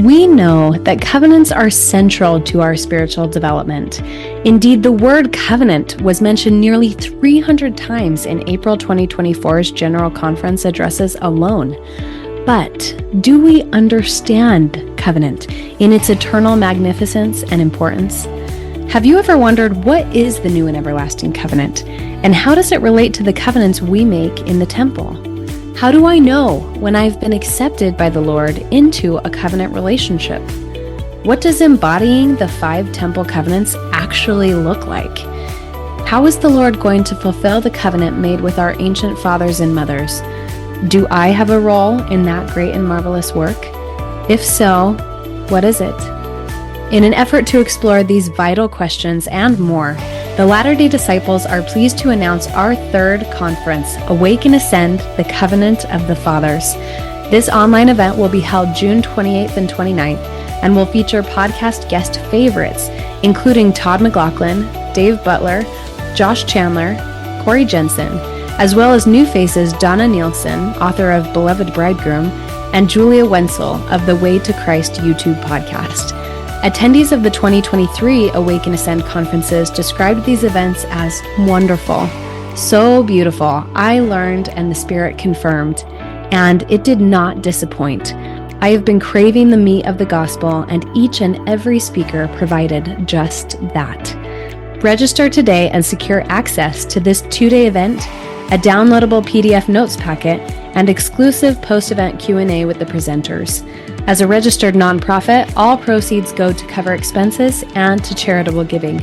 We know that covenants are central to our spiritual development. Indeed, the word covenant was mentioned nearly 300 times in April 2024's General Conference addresses alone. But do we understand covenant in its eternal magnificence and importance? Have you ever wondered what is the new and everlasting covenant, and how does it relate to the covenants we make in the temple? How do I know when I've been accepted by the Lord into a covenant relationship? What does embodying the 5 temple covenants actually look like? How is the Lord going to fulfill the covenant made with our ancient fathers and mothers? Do I have a role in that great and marvelous work? If so, what is it? In an effort to explore these vital questions and more, the Latter-day Disciples are pleased to announce our 3rd conference, Awake and Ascend, the Covenant of the Fathers. This online event will be held June 28th and 29th and will feature podcast guest favorites, including Todd McLaughlin, Dave Butler, Josh Chandler, Corey Jensen, as well as new faces Donna Nielsen, author of Beloved Bridegroom, and Julia Wenzel of the Way to Christ YouTube podcast. Attendees of the 2023 Awake and Ascend conferences described these events as wonderful, so beautiful. I learned and the Spirit confirmed, and it did not disappoint. I have been craving the meat of the gospel, and each and every speaker provided just that. Register today and secure access to this 2-day event, a downloadable PDF notes packet, and exclusive post-event Q&A with the presenters. As a registered nonprofit, all proceeds go to cover expenses and to charitable giving.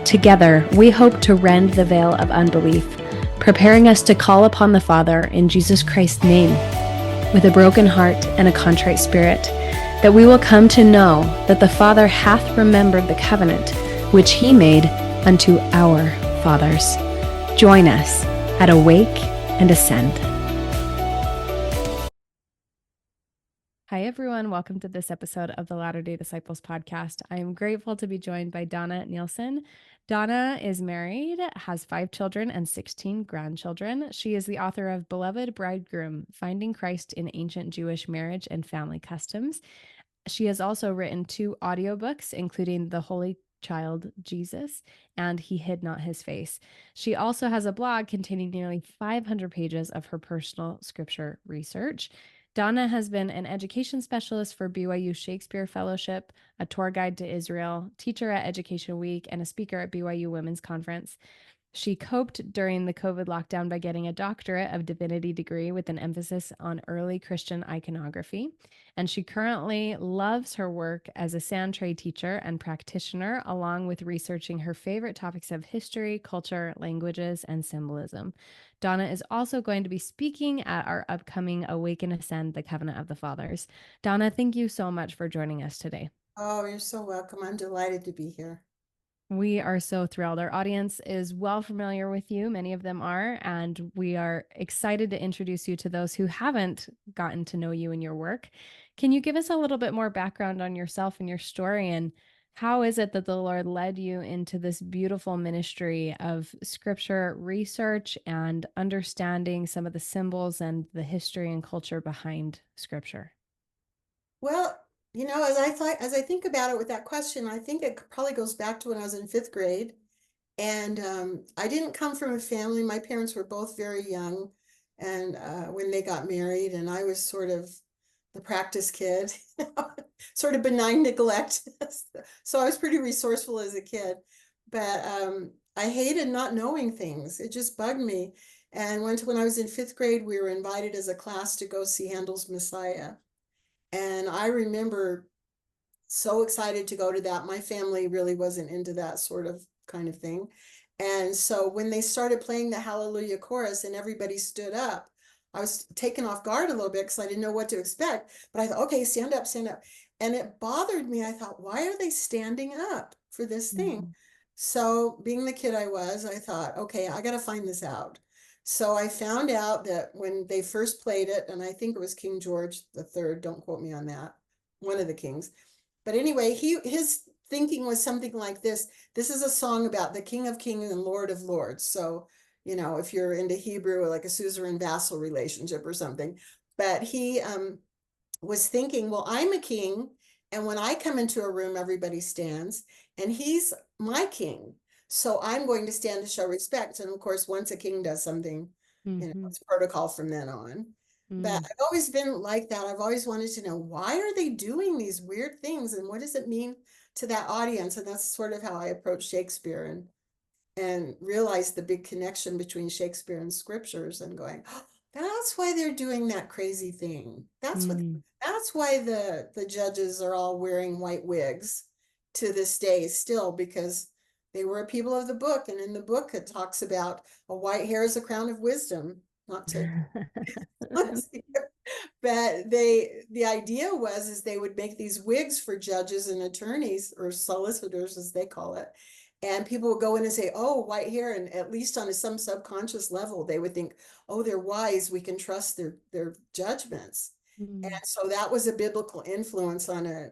Together, we hope to rend the veil of unbelief, preparing us to call upon the Father in Jesus Christ's name with a broken heart and a contrite spirit, that we will come to know that the Father hath remembered the covenant which he made unto our fathers. Join us at Awake and Ascend. Hi, everyone. Welcome to this episode of the Latter-day Disciples podcast. I am grateful to be joined by Donna Nielsen. Donna is married, has 5 children and 16 grandchildren. She is the author of Beloved Bridegroom, Finding Christ in Ancient Jewish Marriage and Family Customs. She has also written 2 audiobooks, including The Holy Child Jesus and He Hid Not His Face. She also has a blog containing nearly 500 pages of her personal scripture research. Donna has been an education specialist for BYU Shakespeare Fellowship, a tour guide to Israel, teacher at Education Week, and a speaker at BYU Women's Conference. She coped during the COVID lockdown by getting a Doctorate of Divinity degree with an emphasis on Early Christian Iconography. And she currently loves her work as a Sandtray teacher and practitioner, along with researching her favorite topics of history, culture, languages, and symbolism. Donna is also going to be speaking at our upcoming Awake and Ascend, the Covenant of the Fathers. Donna, thank you so much for joining us today. Oh, you're so welcome. I'm delighted to be here. We are so thrilled. Our audience is well familiar with you. Many of them are, and we are excited to introduce you to those who haven't gotten to know you and your work. Can you give us a little bit more background on yourself and your story, and how is it that the Lord led you into this beautiful ministry of scripture research and understanding some of the symbols and the history and culture behind scripture? Well, as I think about it with that question, I think it probably goes back to when I was in 5th grade. And I didn't come from a family. My parents were both very young and when they got married, and I was sort of the practice kid, sort of benign neglect. So I was pretty resourceful as a kid, but I hated not knowing things. It just bugged me. And when I was in 5th grade, we were invited as a class to go see Handel's Messiah. And I remember so excited to go to that. My family really wasn't into that sort of kind of thing. And so when they started playing the Hallelujah chorus and everybody stood up, I was taken off guard a little bit because I didn't know what to expect. But I thought, okay, stand up, stand up. And it bothered me. I thought, why are they standing up for this thing? So being the kid I was, I thought, okay, I got to find this out. So I found out that when they first played it, and I think it was King George III, don't quote me on that, one of the kings. But anyway, his thinking was something like this. This is a song about the King of Kings and Lord of Lords. So, if you're into Hebrew, like a suzerain vassal relationship or something. But he was thinking, well, I'm a king And when I come into a room, everybody stands, and he's my king. So I'm going to stand to show respect. And of course, once a king does something, Hmm. it's protocol from then on. But I've always been like that. I've always wanted to know, why are they doing these weird things, and what does it mean to that audience? And that's sort of how I approach Shakespeare, and realized the big connection between Shakespeare and scriptures, and going, oh, that's why they're doing that crazy thing. Mm. That's why the judges are all wearing white wigs to this day still, because they were people of the book, and in the book it talks about a white hair is a crown of wisdom. Not to but the idea was is they would make these wigs for judges and attorneys, or solicitors as they call it, and people would go in and say, oh, white hair, and at least on some subconscious level they would think, oh, they're wise, we can trust their judgments. And Mm. so that was a biblical influence on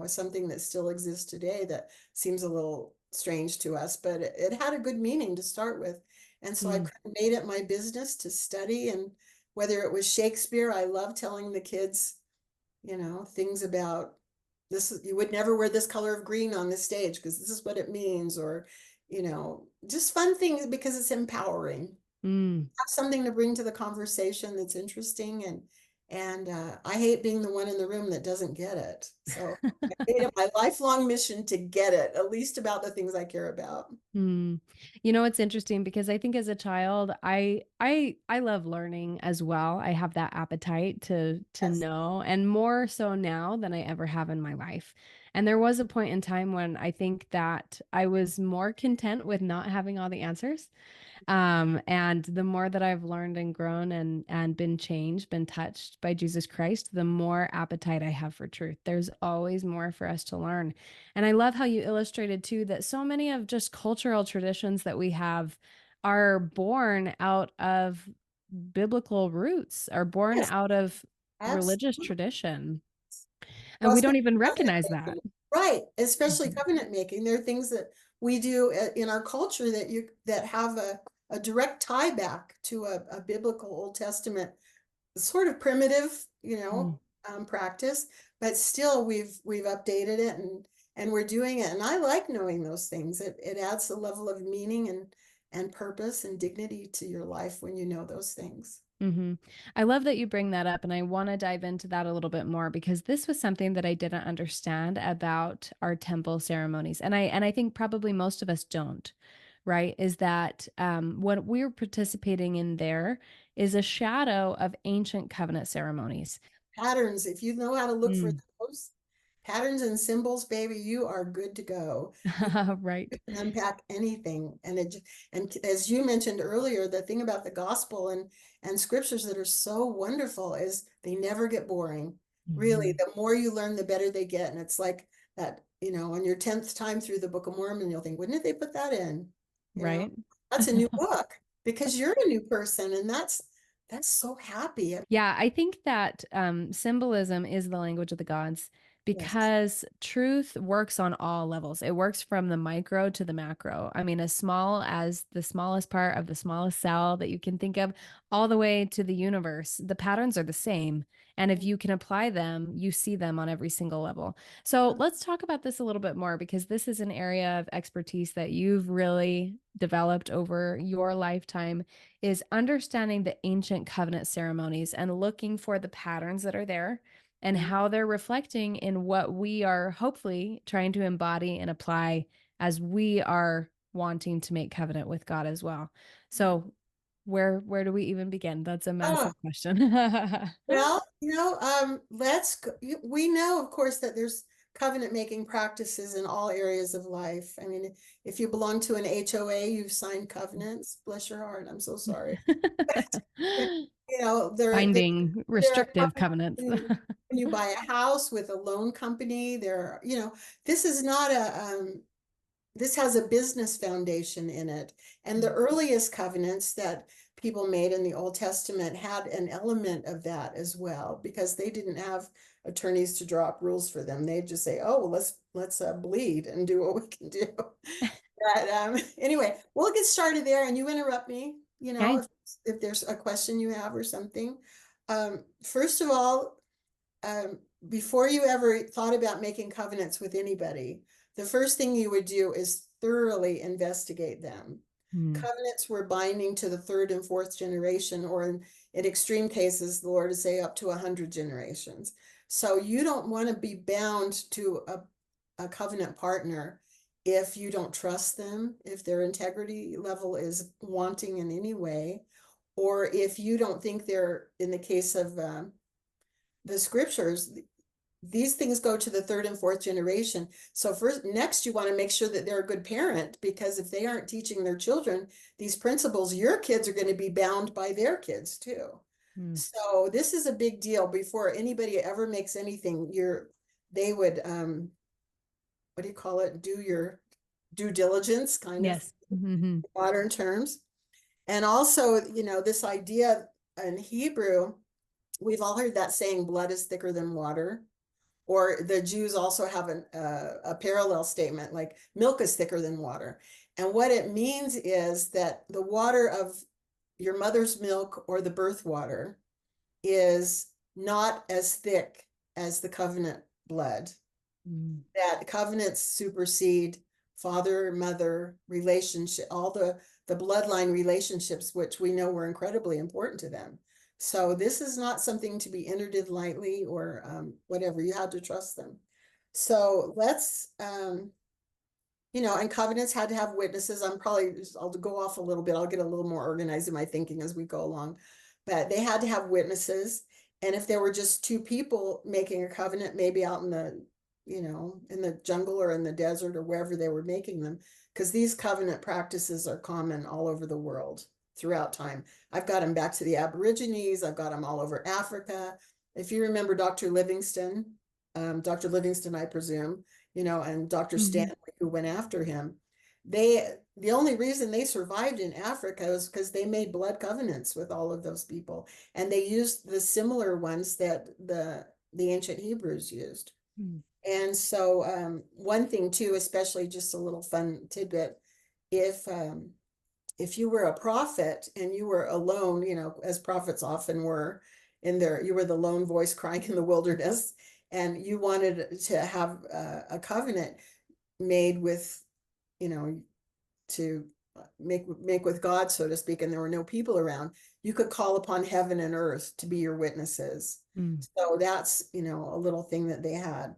something that still exists today, that seems a little strange to us, but it had a good meaning to start with. And so I Mm. made it my business to study. And whether it was Shakespeare, I love telling the kids, things about this. You would never wear this color of green on the stage because this is what it means, or, just fun things, because it's empowering. Mm. Have something to bring to the conversation that's interesting, and I hate being the one in the room that doesn't get it. So I made it my lifelong mission to get it, at least about the things I care about. Mm. You know, it's interesting because I think as a child, I love learning as well. I have that appetite to Yes. know, and more so now than I ever have in my life. And there was a point in time when I think that I was more content with not having all the answers. And the more that I've learned and grown and been changed, been touched by Jesus Christ, the more appetite I have for truth. There's always more for us to learn. And I love how you illustrated too that so many of just cultural traditions that we have are born out of biblical roots, are born Yes, out of religious absolutely. tradition. And Well, we don't especially even covenant recognize that. making. Right, especially Mhm. covenant making. There are things that we do in our culture that have a direct tie back to a biblical Old Testament sort of primitive, Mm. practice, but still we've updated it, and we're doing it. And I like knowing those things. It adds a level of meaning and purpose and dignity to your life when you know those things. Hmm. I love that you bring that up, and I want to dive into that a little bit more because this was something that I didn't understand about our temple ceremonies, and I think probably most of us don't, right? Is that what we're participating in there is a shadow of ancient covenant ceremonies. Patterns, if you know how to look for those patterns and symbols, baby, you are good to go. You Right. can unpack anything. And as you mentioned earlier, the thing about the gospel and scriptures that are so wonderful is they never get boring. Really, Mhm. the more you learn, the better they get. And it's like that, on your 10th time through the Book of Mormon, you'll think, wouldn't they put that in? You know, Right. that's a new book because you're a new person, and that's so happy. Yeah, I think that symbolism is the language of the gods Yes. because truth works on all levels. It works from the micro to the macro. I mean, as small as the smallest part of the smallest cell that you can think of, all the way to the universe. The patterns are the same. And if you can apply them, you see them on every single level. So let's talk about this a little bit more because this is an area of expertise that you've really developed over your lifetime is understanding the ancient covenant ceremonies and looking for the patterns that are there and Yeah. how they're reflecting in what we are hopefully trying to embody and apply as we are wanting to make covenant with God as well. So where do we even begin? That's a Oh, massive question. well, we know, of course, that there's covenant making practices in all areas of life. I mean, if you belong to an HOA, you've signed covenants. Bless your heart. I'm so sorry. Binding There are restrictive covenants covenants. when you buy a house with a loan company. This is not this has a business foundation in it. And the earliest covenants that people made in the Old Testament had an element of that as well, because they didn't have attorneys to draw up rules for them. They'd just say, oh, well, let's bleed and do what we can do. But anyway, we'll get started there, and you interrupt me, Okay. if there's a question you have or something. First of all, before you ever thought about making covenants with anybody, the first thing you would do is thoroughly investigate them. Covenants were binding to the third and fourth generation, or in extreme cases, the Lord would say up to 100 generations. So you don't want to be bound to a covenant partner if you don't trust them, if their integrity level is wanting in any way, or if you don't think they're, in the case of the scriptures, these things go to the third and fourth generation. So first, next, you want to make sure that they're a good parent, because if they aren't teaching their children these principles, your kids are going to be bound by their kids too. So this is a big deal. Before anybody ever makes anything, they would what do you call it? Do your due diligence, kind of modern terms. And also, this idea in Hebrew, we've all heard that saying, blood is thicker than water. Or the Jews also have a parallel statement, like milk is thicker than water. And what it means is that the water of your mother's milk or the birth water is not as thick as the covenant blood. That covenants supersede father, mother relationship, all the bloodline relationships, which we know were incredibly important to them. So this is not something to be entered in lightly, or whatever. You had to trust them. So let's, and covenants had to have witnesses. I'll go off a little bit. I'll get a little more organized in my thinking as we go along. But they had to have witnesses. And if there were just two people making a covenant, maybe out in the jungle or in the desert or wherever they were making them, because these covenant practices are common all over the world throughout time. I've got them back to the Aborigines. I've got them all over Africa. If you remember Dr. Livingstone, I presume, and Dr. Stanley, who went after him, the only reason they survived in Africa was because they made blood covenants with all of those people, and they used the similar ones that the ancient Hebrews used. And so one thing too, especially just a little fun tidbit, if you were a prophet and you were alone, as prophets often were you were the lone voice crying in the wilderness, and you wanted to have a covenant made with, to make with God, so to speak, and there were no people around, you could call upon heaven and earth to be your witnesses. So that's, a little thing that they had.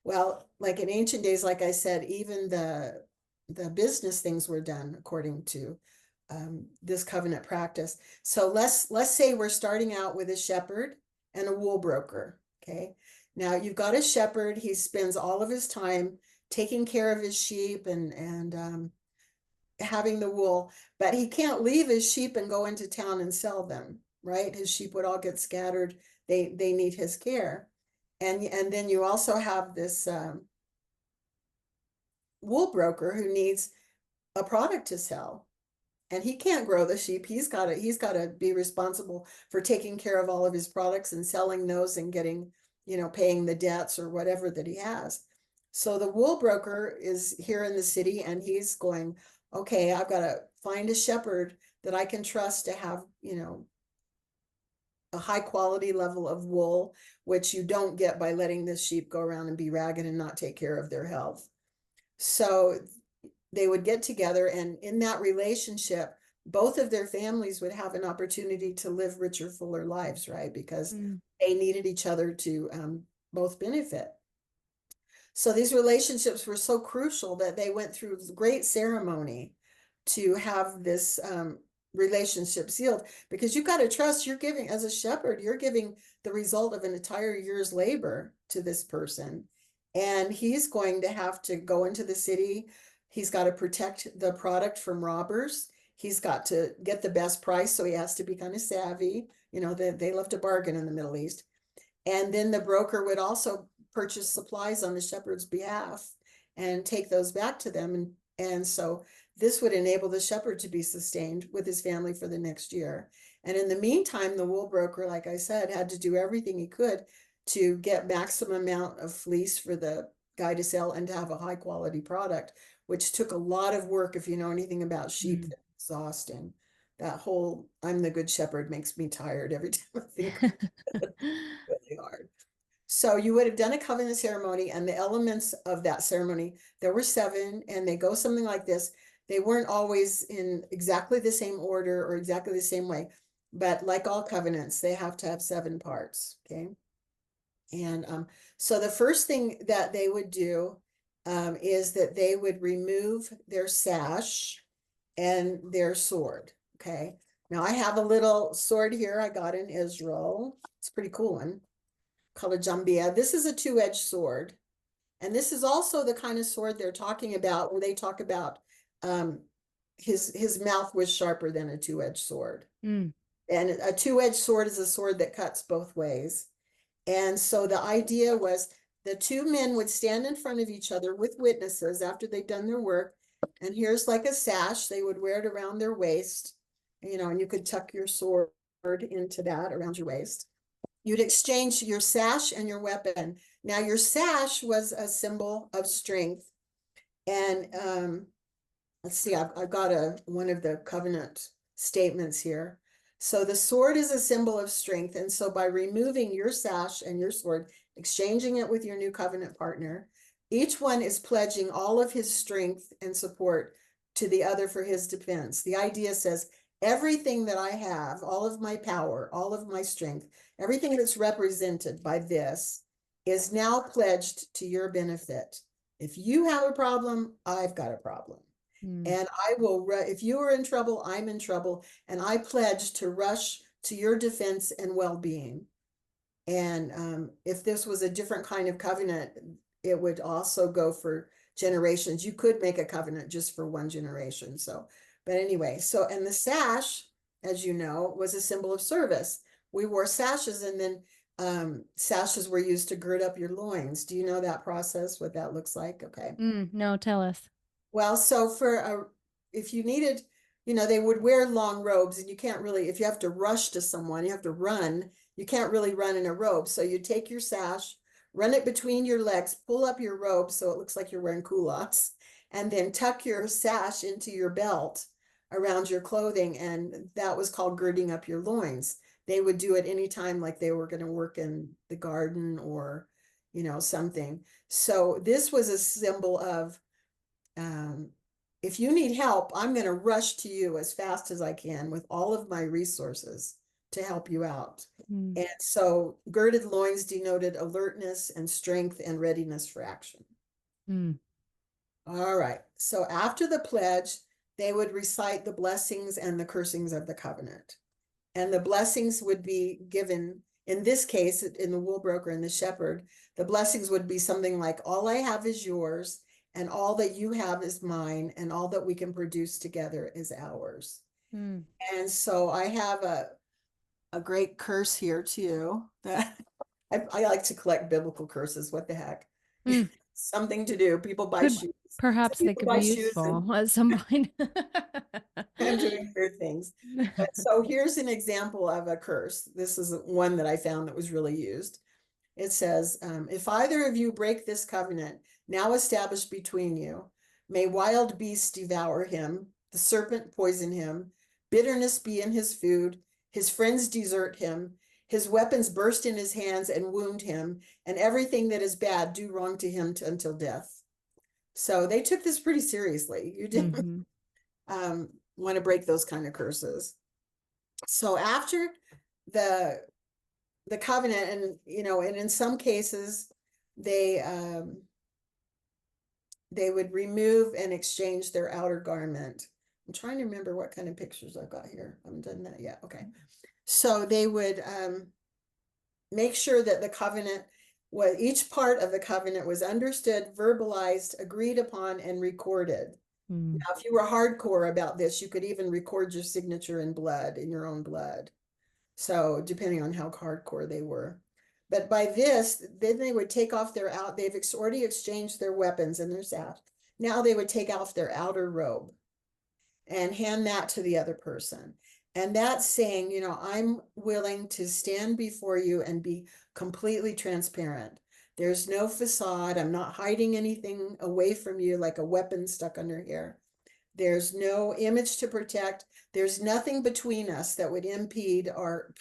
Well, like in ancient days, like I said, even the business things were done according to this covenant practice. So let's say we're starting out with a shepherd and a wool broker. Okay. Now you've got a shepherd. He spends all of his time taking care of his sheep and having the wool, but he can't leave his sheep and go into town and sell them, right? His sheep would all get scattered. They need his care. And then you also have this wool broker who needs a product to sell, and he can't grow the sheep. He's got to be responsible for taking care of all of his products and selling those and getting, paying the debts or whatever that he has. So the wool broker is here in the city, and he's going, okay, I've got to find a shepherd that I can trust to have, a high quality level of wool, which you don't get by letting the sheep go around and be ragged and not take care of their health. So they would get together, and in that relationship, both of their families would have an opportunity to live richer, fuller lives, right? Because they needed each other to both benefit. So these relationships were so crucial that they went through great ceremony to have this relationship sealed, because you've got to trust. You're giving, as a shepherd, you're giving the result of an entire year's labor to this person, and he's going to have to go into the city. He's got to protect the product from robbers. He's got to get the best price, so he has to be kind of savvy. They love to bargain in the Middle East. And then the broker would also purchase supplies on the shepherd's behalf and take those back to them. And so this would enable the shepherd to be sustained with his family for the next year. And in the meantime, the wool broker, like I said, had to do everything he could to get maximum amount of fleece for the guy to sell and to have a high quality product, which took a lot of work. If you know anything about sheep, exhausting. That whole I'm the good shepherd makes me tired every time I think. Really hard. So you would have done a covenant ceremony, and the elements of that ceremony, there were 7, and they go something like this. They weren't always in exactly the same order or exactly the same way, but like all covenants, they have to have 7 parts, okay? And so the first thing that they would do is that they would remove their sash and their sword, okay? Now I have a little sword here I got in Israel. It's a pretty cool one, called a jambia. This is a 2-edged sword. And this is also the kind of sword they're talking about when they talk about his mouth was sharper than a 2-edged sword. Mm. And a 2-edged sword is a sword that cuts both ways. And so the idea was the 2 men would stand in front of each other with witnesses after they'd done their work. And here's like a sash. They would wear it around their waist, and you could tuck your sword into that around your waist. You'd exchange your sash and your weapon. Now, your sash was a symbol of strength. And let's see, I've got one of the covenant statements here. So the sword is a symbol of strength. And so by removing your sash and your sword, exchanging it with your new covenant partner, each one is pledging all of his strength and support to the other for his defense. The idea says, everything that I have, all of my power, all of my strength, everything that's represented by this is now pledged to your benefit. If you have a problem, I've got a problem. And I will, if you are in trouble, I'm in trouble. And I pledge to rush to your defense and well-being. And if this was a different kind of covenant, it would also go for generations. You could make a covenant just for one generation. So, but anyway, and the sash, as you know, was a symbol of service. We wore sashes, and then sashes were used to gird up your loins. Do you know that process, what that looks like? Okay. No, tell us. Well, so if you needed, they would wear long robes, and you can't really, if you have to rush to someone, you have to run, you can't really run in a robe. So you take your sash, run it between your legs, pull up your robe so it looks like you're wearing culottes, and then tuck your sash into your belt around your clothing. And that was called girding up your loins. They would do it anytime like they were going to work in the garden or, something. So this was a symbol of, if you need help, I'm going to rush to you as fast as I can with all of my resources to help you out. And so girded loins denoted alertness and strength and readiness for action. All right. So after the pledge, they would recite the blessings and the cursings of the covenant. And the blessings would be given, in this case, in the wool broker and the shepherd, the blessings would be something like, all I have is yours, and all that you have is mine, and all that we can produce together is ours. And so I have a great curse here too, that I like to collect biblical curses. What the heck? Something to do. People buy shoes. Perhaps they could be useful at some point. I'm doing weird things. But so here's an example of a curse. This is one that I found that was really used. It says, if either of you break this covenant now established between you, may wild beasts devour him, the serpent poison him, bitterness be in his food, his friends desert him, his weapons burst in his hands and wound him, and everything that is bad do wrong to him until death. So they took this pretty seriously. You didn't want to break those kind of curses. So after the covenant, and and in some cases they would remove and exchange their outer garment. I'm trying to remember what kind of pictures I've got here. I haven't done that yet. Okay. So they would make sure that the covenant each part of the covenant was understood, verbalized, agreed upon, and recorded. Now, if you were hardcore about this, you could even record your signature in your own blood. So depending on how hardcore they were. But by this, then they would take off they've already exchanged their weapons and their sash. Now they would take off their outer robe and hand that to the other person. And that's saying, I'm willing to stand before you and be completely transparent. There's no facade. I'm not hiding anything away from you like a weapon stuck under here. There's no image to protect. There's nothing between us that would impede our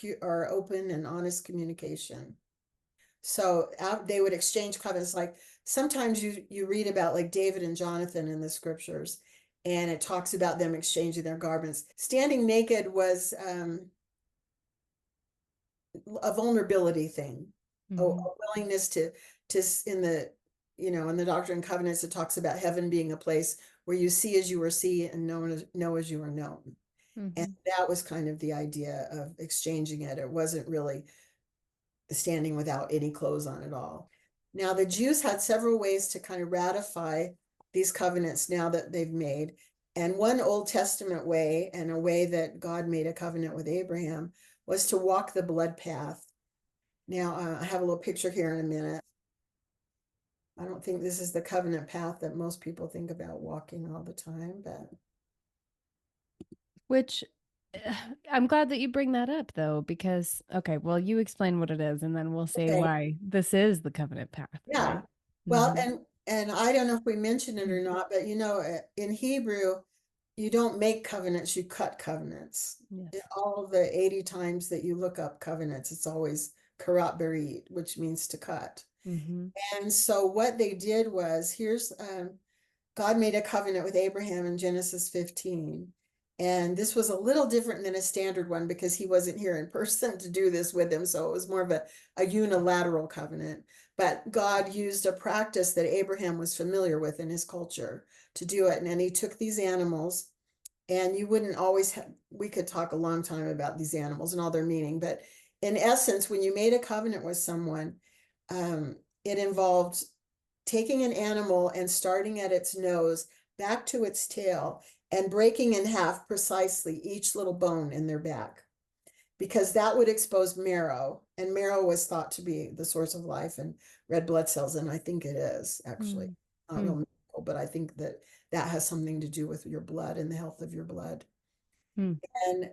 open and honest communication. So they would exchange covenants. Like sometimes you read about like David and Jonathan in the scriptures, and it talks about them exchanging their garments. Standing naked was a vulnerability thing, a willingness to in the in the Doctrine and Covenants, it talks about heaven being a place where you see as you are seen and know as you are known. And that was kind of the idea of exchanging it. It wasn't really standing without any clothes on at all. Now, the Jews had several ways to kind of ratify these covenants now that they've made. And one Old Testament way, and a way that God made a covenant with Abraham, was to walk the blood path. Now, I have a little picture here in a minute. I don't think this is the covenant path that most people think about walking all the time, but Which I'm glad that you bring that up though, because okay, well, you explain what it is and then we'll say okay, why this is the covenant path, yeah. right? Well, Mm-hmm. and I don't know if we mentioned it or not, but in Hebrew, you don't make covenants, you cut covenants. In Yes. all of the 80 times that you look up covenants, it's always karat berit, which means to cut. Mm-hmm. And so what they did was, here's God made a covenant with Abraham in Genesis 15. And this was a little different than a standard one because he wasn't here in person to do this with him. So it was more of a unilateral covenant. But God used a practice that Abraham was familiar with in his culture to do it. And then he took these animals, and you wouldn't always have, we could talk a long time about these animals and all their meaning. But in essence, when you made a covenant with someone, it involved taking an animal and starting at its nose back to its tail and breaking in half precisely each little bone in their back, because that would expose marrow, and marrow was thought to be the source of life and red blood cells, and I think it is actually not real medical, but I think that that has something to do with your blood and the health of your blood. Mm-hmm. And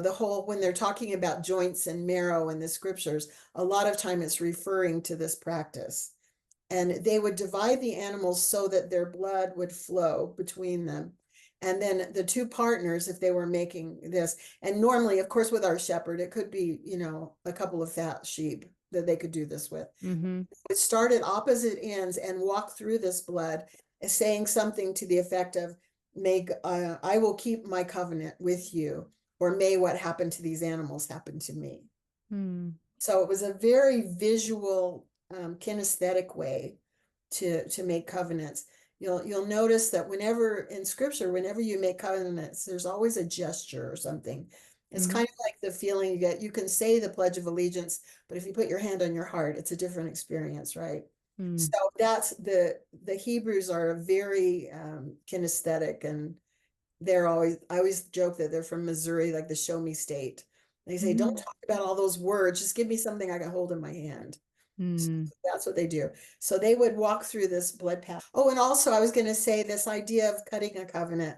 the whole, when they're talking about joints and marrow in the scriptures, a lot of time it's referring to this practice. And they would divide the animals so that their blood would flow between them. And then the two partners, if they were making this, and normally, of course, with our shepherd, it could be, a couple of fat sheep that they could do this with. Mm-hmm. Would start at opposite ends and walk through this blood, saying something to the effect of, I will keep my covenant with you, or may what happened to these animals happen to me. Mm-hmm. So it was a very visual, kinesthetic way to make covenants. You'll notice that whenever in scripture, whenever you make covenants, there's always a gesture or something. It's Mm-hmm. kind of like the feeling you get. You can say the Pledge of Allegiance, but if you put your hand on your heart, it's a different experience, right? Mm-hmm. So that's the Hebrews are very kinesthetic, and I always joke that they're from Missouri, like the show me state. They say, don't talk about all those words, just give me something I can hold in my hand. So Mm-hmm. that's what they do. So they would walk through this blood path. Oh, and also I was going to say this idea of cutting a covenant.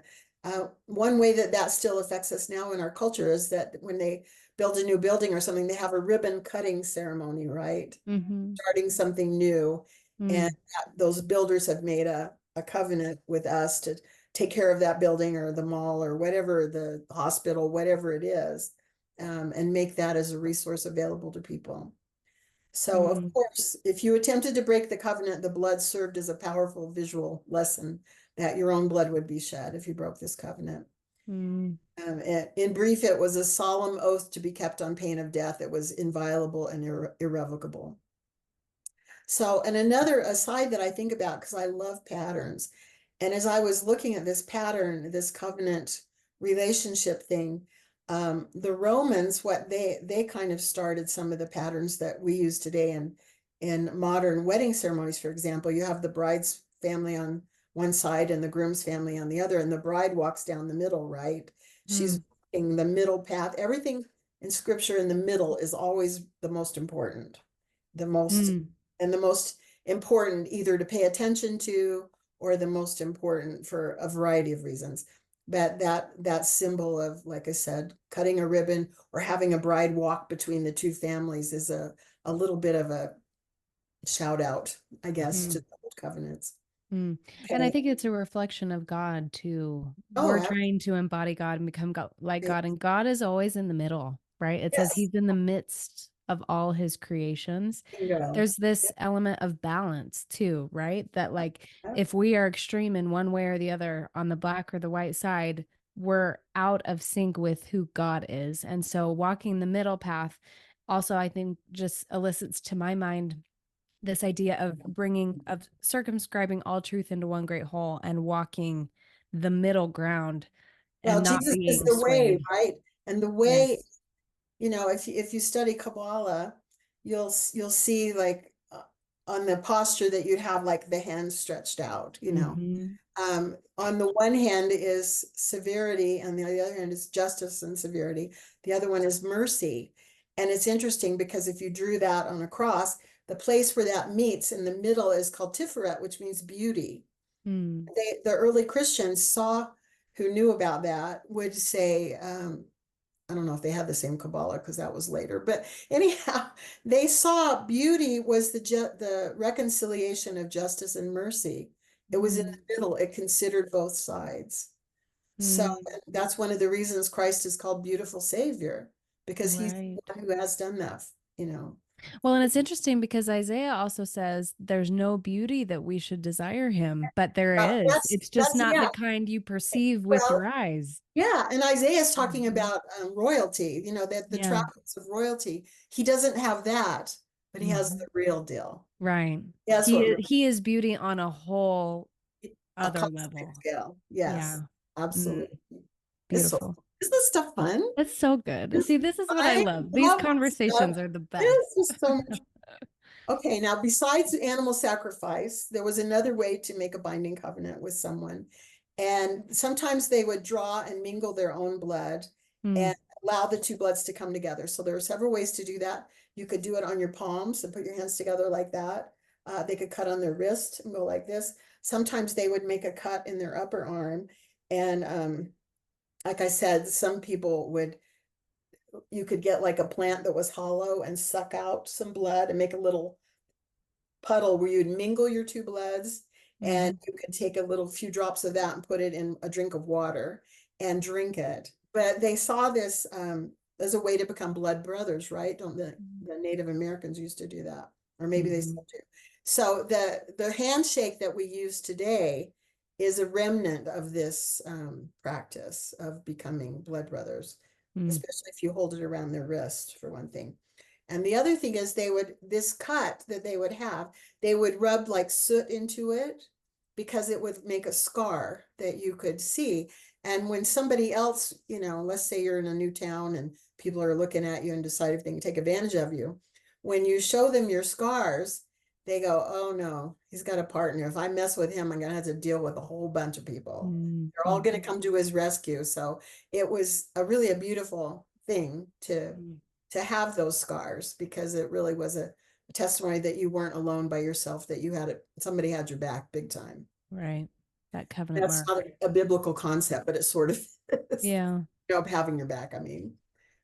One way that still affects us now in our culture is that when they build a new building or something, they have a ribbon cutting ceremony, right? Mm-hmm. Starting something new. And Mm-hmm. those builders have made a covenant with us to take care of that building or the mall or whatever, the hospital, whatever it is, and make that as a resource available to people. So, of course, if you attempted to break the covenant, the blood served as a powerful visual lesson that your own blood would be shed if you broke this covenant. Mm-hmm. In brief, it was a solemn oath to be kept on pain of death. It was inviolable and irrevocable. So, and another aside that I think about, because I love patterns, and as I was looking at this pattern, this covenant relationship thing, the Romans, what they kind of started some of the patterns that we use today in modern wedding ceremonies. For example, you have the bride's family on one side and the groom's family on the other, and the bride walks down the middle, right? She's walking the middle path. Everything in scripture in the middle is always the most important, the most Mm-hmm. and the most important either to pay attention to, or the most important for a variety of reasons. But that symbol of, like I said, cutting a ribbon or having a bride walk between the two families is a little bit of a shout out, I guess, to the old covenants. Mm. And I Okay. think it's a reflection of God too. We're Oh, trying to embody God and become God, like God, and God is always in the middle, right? It says yes. He's in the midst. of all his creations, Bingo. there's this element of balance too, right? That like Yep. if we are extreme in one way or the other on the black or the white side, we're out of sync with who God is. And so walking the middle path also, I think, just elicits to my mind this idea of circumscribing all truth into one great whole and walking the middle ground Well, and not Jesus is being the way, swayed. right? And the way, Yes. if you study Kabbalah, you'll see like on the posture that you'd have like the hands stretched out, Hmm. On the one hand is severity, and the other hand is justice and severity. The other one is mercy. And it's interesting because if you drew that on a cross, the place where that meets in the middle is called Tiferet, which means beauty. Mm. The early Christians who knew about that would say, I don't know if they had the same Kabbalah because that was later, but anyhow, they saw beauty was the reconciliation of justice and mercy. It was in Mm. the middle. It considered both sides. So Mm. that's one of the reasons Christ is called beautiful Savior, because he's the Right. one who has done that, you know. Well, and it's interesting because Isaiah also says there's no beauty that we should desire him, but there is. It's just not Yeah. the kind you perceive with Well, your eyes. yeah, and Isaiah is talking Mhm. about royalty, that the Yeah. trappings of royalty. He doesn't have that, but he has Mhm. the real deal. Right. That's what He is beauty on a whole a other cosmic level. scale. Yes, Yeah. Mm. absolutely. It's so Beautiful. isn't this stuff fun? That's so good. See, this is what I I love. These love this stuff. conversations are the It's best. just so much. Okay, now besides animal sacrifice, there was another way to make a binding covenant with someone. And sometimes they would draw and mingle their own blood Mm. and allow the two bloods to come together. So there are several ways to do that. You could do it on your palms and put your hands together like that. They could cut on their wrist and go like this. Sometimes they would make a cut in their upper arm. And like I said, some people you could get like a plant that was hollow and suck out some blood and make a little puddle where you'd mingle your two bloods, and Hmm. you could take a little few drops of that and put it in a drink of water and drink it. But they saw this as a way to become blood brothers, right? Don't the Native Americans used to do that, or maybe they Hmm. still do. So the handshake that we use today is a remnant of this practice of becoming blood brothers, Mm. especially if you hold it around their wrist, for one thing. And the other thing is this cut that they would have, they would rub like soot into it because it would make a scar that you could see. And when somebody else, let's say you're in a new town and people are looking at you and decide if they can take advantage of you, when you show them your scars, they go, oh no, he's got a partner. If I mess with him, I'm going to have to deal with a whole bunch of people. Mm. They're all going to Mhm. come to his rescue. So it was really a beautiful thing Mm. to have those scars, because it really was a testimony that you weren't alone by yourself, that somebody had your back big time. Right. That covenant That's not mark. a biblical concept, but it sort of is, Yeah. having your back, I mean.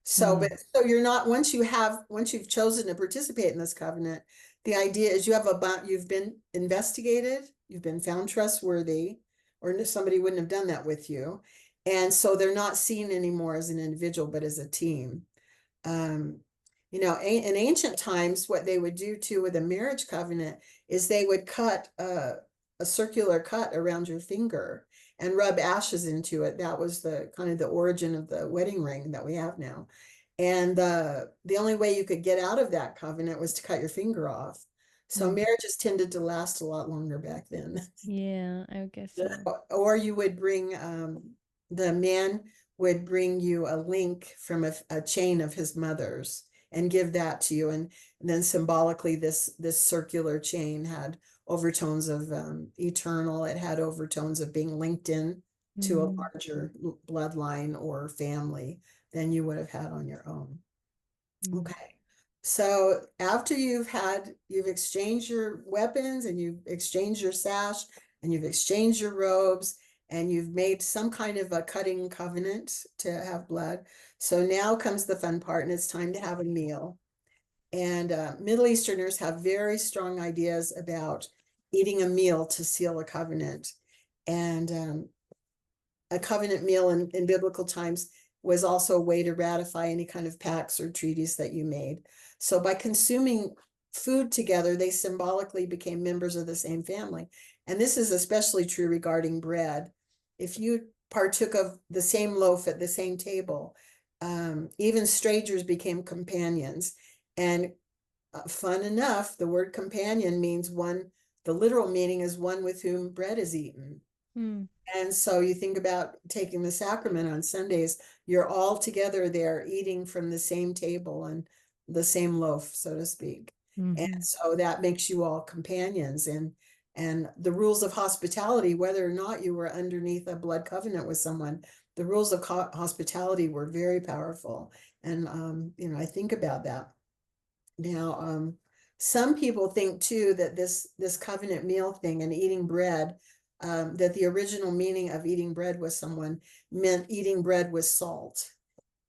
Mm. So you're not, once you've chosen to participate in this covenant, the idea is you've been investigated, you've been found trustworthy, or somebody wouldn't have done that with you. And so they're not seen anymore as an individual, but as a team. Um, in ancient times, what they would do too with a marriage covenant is they would cut a circular cut around your finger and rub ashes into it. That was the kind of the origin of the wedding ring that we have now. And the only way you could get out of that covenant was to cut your finger off. So Mm. marriages tended to last a lot longer back then. Yeah, I guess so. Or you would bring the man would bring you a link from a chain of his mother's and give that to you, and then symbolically this circular chain had overtones of eternal. It had overtones of being linked in to a Mm. larger bloodline or family than you would have had on your own. Mm. Okay. So after you've exchanged your weapons and you've exchanged your sash and you've exchanged your robes and you've made some kind of a cutting covenant to have blood. So now comes the fun part, and it's time to have a meal. And Middle Easterners have very strong ideas about eating a meal to seal a covenant. And a covenant meal in biblical times was also a way to ratify any kind of pacts or treaties that you made. So by consuming food together, they symbolically became members of the same family. And this is especially true regarding bread. If you partook of the same loaf at the same table, even strangers became companions. And fun enough, the word companion means one, the literal meaning is one with whom bread is eaten. Mm. And so you think about taking the sacrament on Sundays, you're all together there eating from the same table and the same loaf, so to speak. And so that makes you all companions. And the rules of hospitality, whether or not you were underneath a blood covenant with someone, the rules of hospitality were very powerful. And I think about that. Now, some people think too that this covenant meal thing and eating bread, that the original meaning of eating bread with someone meant eating bread with salt.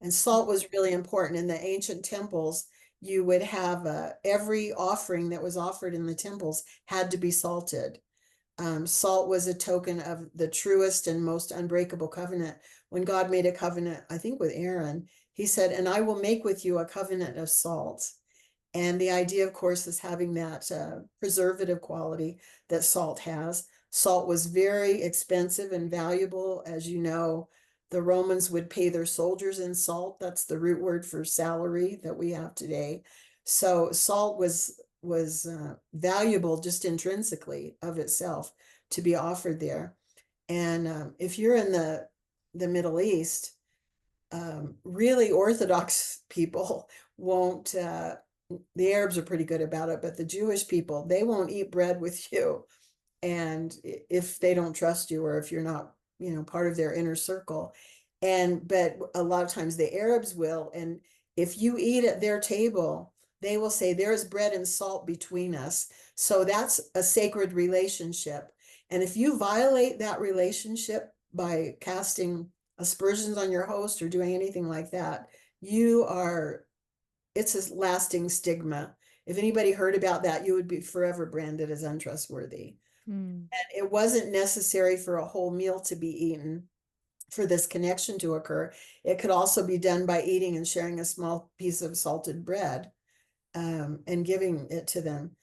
And salt was really important. In the ancient temples, you would have every offering that was offered in the temples had to be salted. Salt was a token of the truest and most unbreakable covenant. When God made a covenant, I think with Aaron, he said, "And I will make with you a covenant of salt." And the idea, of course, is having that preservative quality that salt has. Salt was very expensive and valuable. As you know, the Romans would pay their soldiers in salt. That's the root word for salary that we have today. So salt was valuable just intrinsically of itself to be offered there. And if you're in the Middle East, really Orthodox people won't the Arabs are pretty good about it, but the Jewish people, they won't eat bread with you. And if they don't trust you, or if you're not, part of their inner circle. But a lot of times the Arabs will. And if you eat at their table, they will say, "There's bread and salt between us." So that's a sacred relationship. And if you violate that relationship by casting aspersions on your host or doing anything like that, it's a lasting stigma. If anybody heard about that, you would be forever branded as untrustworthy. Mm. And it wasn't necessary for a whole meal to be eaten for this connection to occur. It could also be done by eating and sharing a small piece of salted bread, and giving it to them.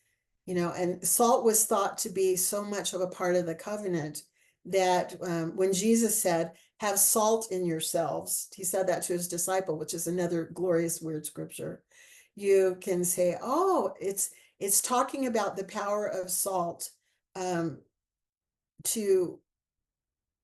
And salt was thought to be so much of a part of the covenant that when Jesus said, "Have salt in yourselves," he said that to his disciple, which is another glorious weird scripture. You can say, "Oh, it's talking about the power of salt to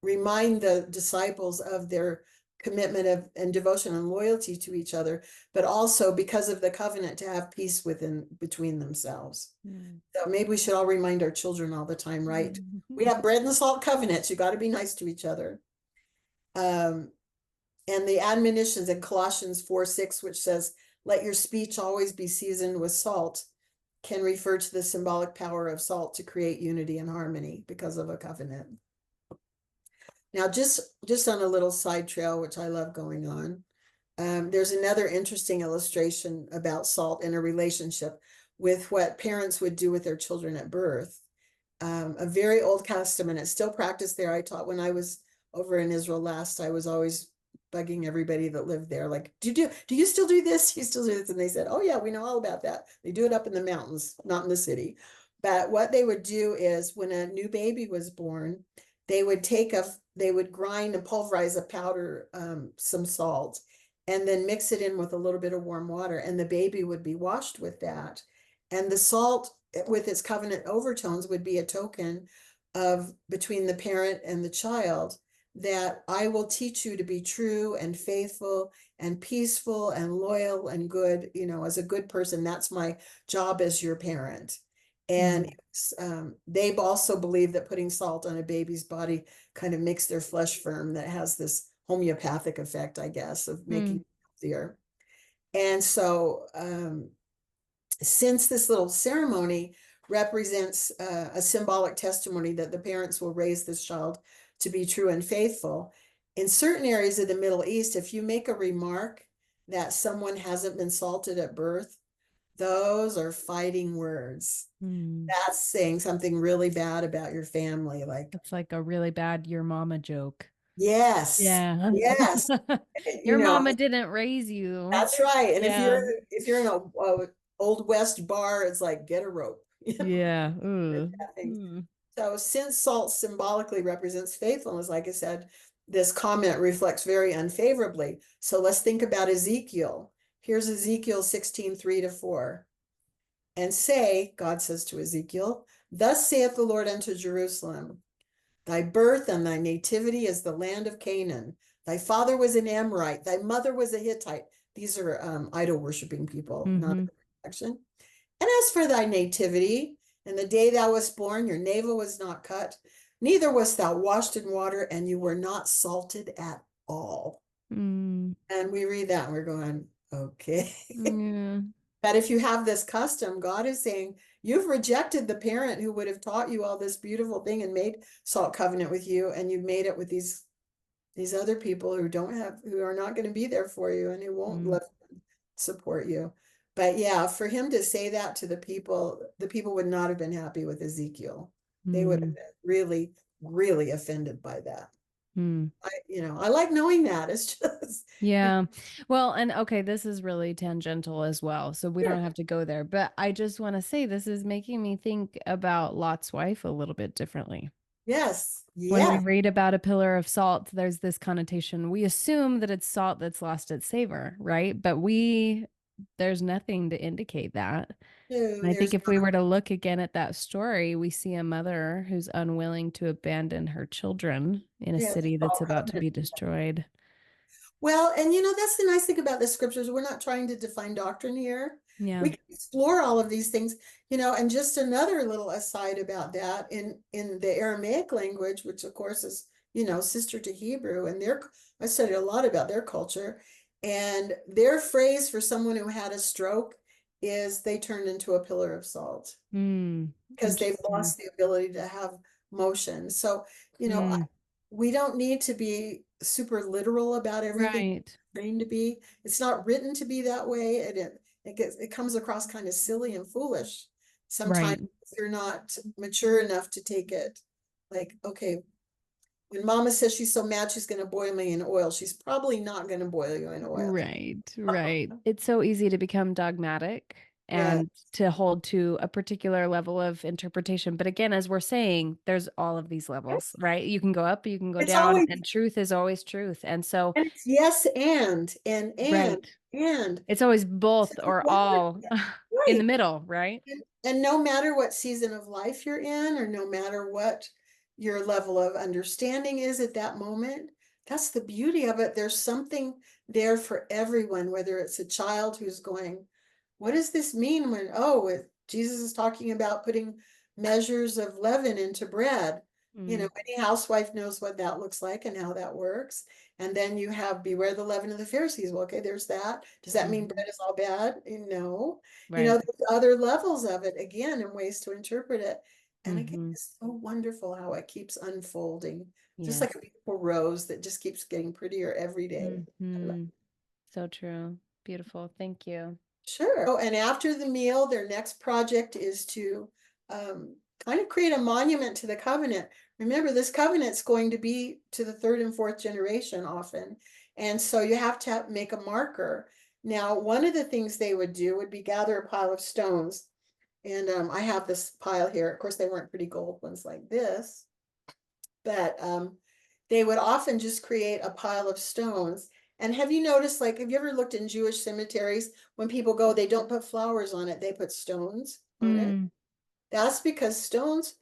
remind the disciples of their commitment and devotion and loyalty to each other, but also because of the covenant to have peace between themselves." So maybe we should all remind our children all the time, right? We have bread and salt covenants. You got to be nice to each other. And the admonitions in Colossians 4:6, which says, "Let your speech always be seasoned with salt," can refer to the symbolic power of salt to create unity and harmony because of a covenant. Now, just on a little side trail, which I love going on, there's another interesting illustration about salt in a relationship with what parents would do with their children at birth. A very old custom, and it's still practiced there. I taught when I was over in Israel last. I was always bugging everybody that lived there, like, do you still do this? Do you still do this? And they said, "Oh yeah, we know all about that." They do it up in the mountains, not in the city. But what they would do is when a new baby was born, they would grind and pulverize a powder, some salt, and then mix it in with a little bit of warm water, and the baby would be washed with that. And the salt, with its covenant overtones, would be a token of between the parent and the child, that I will teach you to be true and faithful and peaceful and loyal and good, as a good person. That's my job as your parent. And they also believe that putting salt on a baby's body kind of makes their flesh firm. That has this homeopathic effect, I guess, of making it healthier. And so since this little ceremony represents a symbolic testimony that the parents will raise this child to be true and faithful, in certain areas of the Middle East, if you make a remark that someone hasn't been salted at birth, those are fighting words. That's saying something really bad about your family. Like, It's like a really bad your mama joke. Yes. Yeah. Yes. You Your know, mama didn't raise you. that's right. And Yeah. if you're in a old West bar, it's like get a rope. Yeah. Ooh. Things. Mm. So since salt symbolically represents faithfulness, like I said, this comment reflects very unfavorably. So let's think about Ezekiel. Here's Ezekiel 16:3-4. And say, God says to Ezekiel, thus saith the Lord unto Jerusalem, thy birth and thy nativity is the land of Canaan. Thy father was an Amorite, thy mother was a Hittite. These are idol worshiping people, not Mm-hmm. protection. And as for thy nativity, in the day thou wast born, your navel was not cut, neither wast thou washed in water, and you were not salted at all. Mm. And we read that and we're going, okay. Yeah. That if you have this custom, God is saying, you've rejected the parent who would have taught you all this beautiful thing and made salt covenant with you, and you've made it with these other people who are not going to be there for you and who won't Mm. love support you. But yeah, for him to say that to the people would not have been happy with Ezekiel. They would have Mm. been really, really offended by that. Mm. I like knowing that. It's just, Yeah. Well, and okay, this is really tangential as well, so we sure. don't have to go there. But I just want to say this is making me think about Lot's wife a little bit differently. Yes, When we yes, read about a pillar of salt, there's this connotation. We assume that it's salt that's lost its savor, right? But there's nothing to indicate that. no, And I think there's if we were to look again at that story, we see a mother who's unwilling to abandon her children in a yes, city that's all about to covenant. be destroyed. Well, and that's the nice thing about the scriptures. We're not trying to define doctrine here. Yeah. We can explore all of these things, and just another little aside about that in the Aramaic language, which of course is, sister to Hebrew, and I studied a lot about their culture, and their phrase for someone who had a stroke is they turned into a pillar of salt Hmm. because they've Interesting. lost the ability to have motion. So, you know, I, Hmm. we don't need to be super literal about everything Right. trained to be. It's not written to be that way, and it comes across kind of silly and foolish sometimes Right. if you're not mature enough to take it. Like, okay, when Mama says she's so mad she's going to boil me in oil, she's probably not going to boil you in oil. Right. Right. It's so easy to become dogmatic Yeah, and to hold to a particular level of interpretation. But again, as we're saying, there's all of these levels, right? You can go up, you can go it's down, always and truth is always truth. And so, and it's yes and right. and It's always so both or whatever, all in the right. middle, right? And no matter what season of life you're in, or no matter what your level of understanding is at that moment, that's the beauty of it. There's something there for everyone, whether it's a child who's going, what does this mean when, Jesus is talking about putting measures of leaven into bread. Mm. Any housewife knows what that looks like and how that works. And then you have beware the leaven of the Pharisees. Well, okay, there's that. Does that mean Hmm. bread is all bad? No. Right. There's other levels of it again and ways to interpret it. And again, Hmm. it's so wonderful how it keeps unfolding, just like a Yes. beautiful rose that just keeps getting prettier every day. Hmm. So true. Beautiful. Thank you. Sure. Oh, and after the meal, their next project is to kind of create a monument to the covenant. Remember, this covenant's going to be to the third and fourth generation often. And so you have to make a marker. Now, one of the things they would do would be gather a pile of stones. And I have this pile here. Of course, they weren't pretty gold ones like this, but they would often just create a pile of stones. And have you noticed, like, have you ever looked in Jewish cemeteries when people go, they don't put flowers on it, they put stones on it? Mm. That's because stones,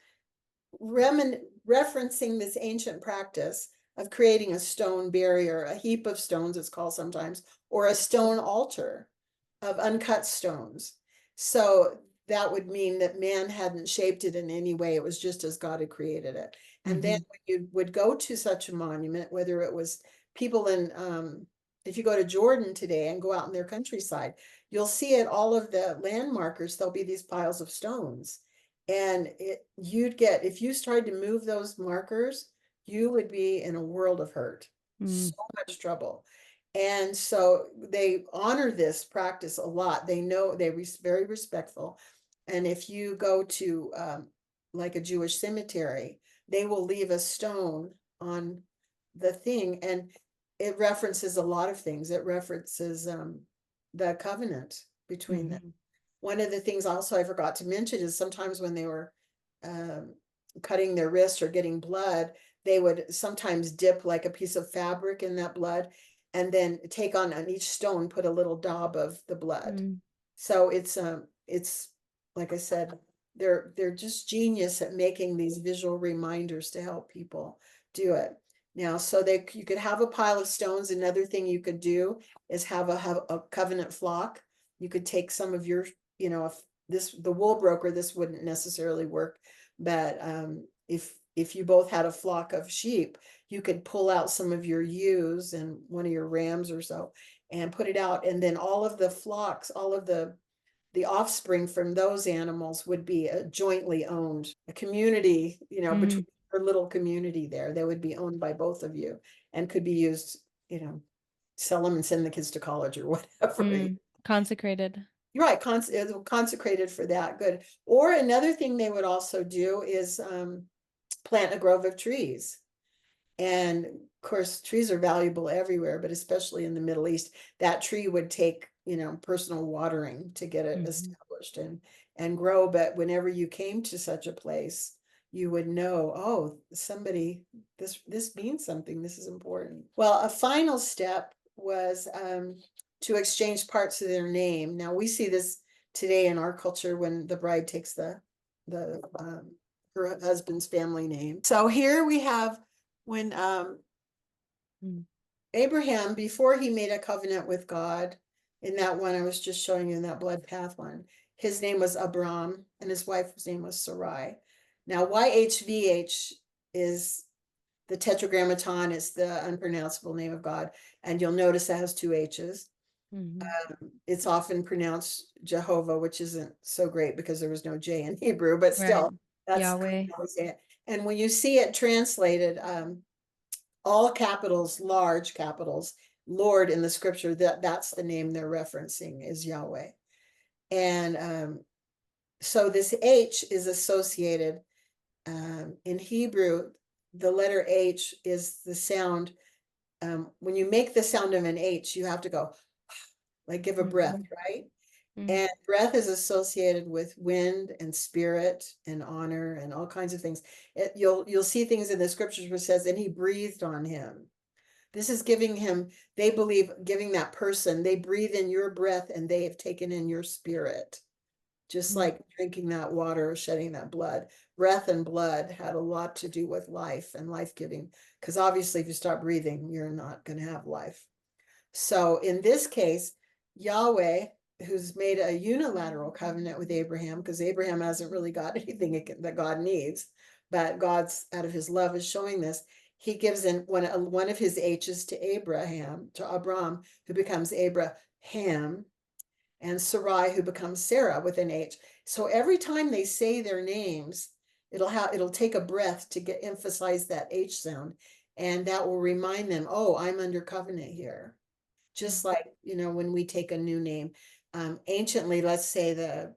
referencing this ancient practice of creating a stone barrier, a heap of stones, it's called sometimes, or a stone altar of uncut stones. So that would mean that man hadn't shaped it in any way. It was just as God had created it. And then Hmm. when you would go to such a monument, whether it was people if you go to Jordan today and go out in their countryside, you'll see at all of the landmarkers, there'll be these piles of stones. And if you started to move those markers, you would be in a world of hurt, so Mm. much trouble. And so they honor this practice a lot. They know very respectful. And if you go to like a Jewish cemetery, they will leave a stone on the thing, and it references a lot of things. It references the covenant between them. One of the things also I forgot to mention is sometimes when they were cutting their wrist or getting blood, they would sometimes dip like a piece of fabric in that blood and then take on each stone, put a little daub of the blood. So it's like I said, they're just genius at making these visual reminders to help people do it. Now, so you could have a pile of stones. Another thing you could do is have a covenant flock. You could take some of your, if the wool broker, this wouldn't necessarily work, but if you both had a flock of sheep, you could pull out some of your ewes and one of your rams or so and put it out, and then all of the flocks, all of the offspring from those animals would be jointly owned, a community, between your little community there. They would be owned by both of you and could be used, sell them and send the kids to college or whatever. Consecrated. You're right, consecrated for that. Good. Or another thing they would also do is plant a grove of trees. And of course, trees are valuable everywhere, but especially in the Middle East, that tree would take, personal watering to get it established and grow. But whenever you came to such a place, you would know, oh, this means something. This is important. Well, a final step was to exchange parts of their name. Now we see this today in our culture when the bride takes her husband's family name. So here we have when Abraham, before he made a covenant with God, in that one I was just showing you in that blood path one, his name was Abram and his wife's name was Sarai. Now YHVH is the tetragrammaton, is the unpronounceable name of God, and you'll notice that has two H's. It's often pronounced Jehovah, which isn't so great because there was no J in Hebrew, but still, that's Yahweh. And when you see it translated, all capitals, large capitals, Lord in the scripture, that's the name they're referencing is Yahweh. And so this H is associated in Hebrew. The letter H is the sound. When you make the sound of an H, you have to go like give a breath, right? And breath is associated with wind and spirit and honor and all kinds of things. You'll see things in the scriptures where it says, and he breathed on him. This is giving him, they believe, giving that person, they breathe in your breath and they have taken in your spirit. Just like drinking that water or shedding that blood. Breath and blood had a lot to do with life and life-giving, because obviously if you stop breathing, you're not going to have life. So in this case, Yahweh, who's made a unilateral covenant with Abraham, because Abraham hasn't really got anything that God needs, but God's out of his love is showing this. He gives in one of his H's to Abram, who becomes Abraham, and Sarai, who becomes Sarah with an H. So every time they say their names, it'll take a breath to emphasize that H sound, and that will remind them, oh, I'm under covenant here. Just like, when we take a new name. Anciently, let's say the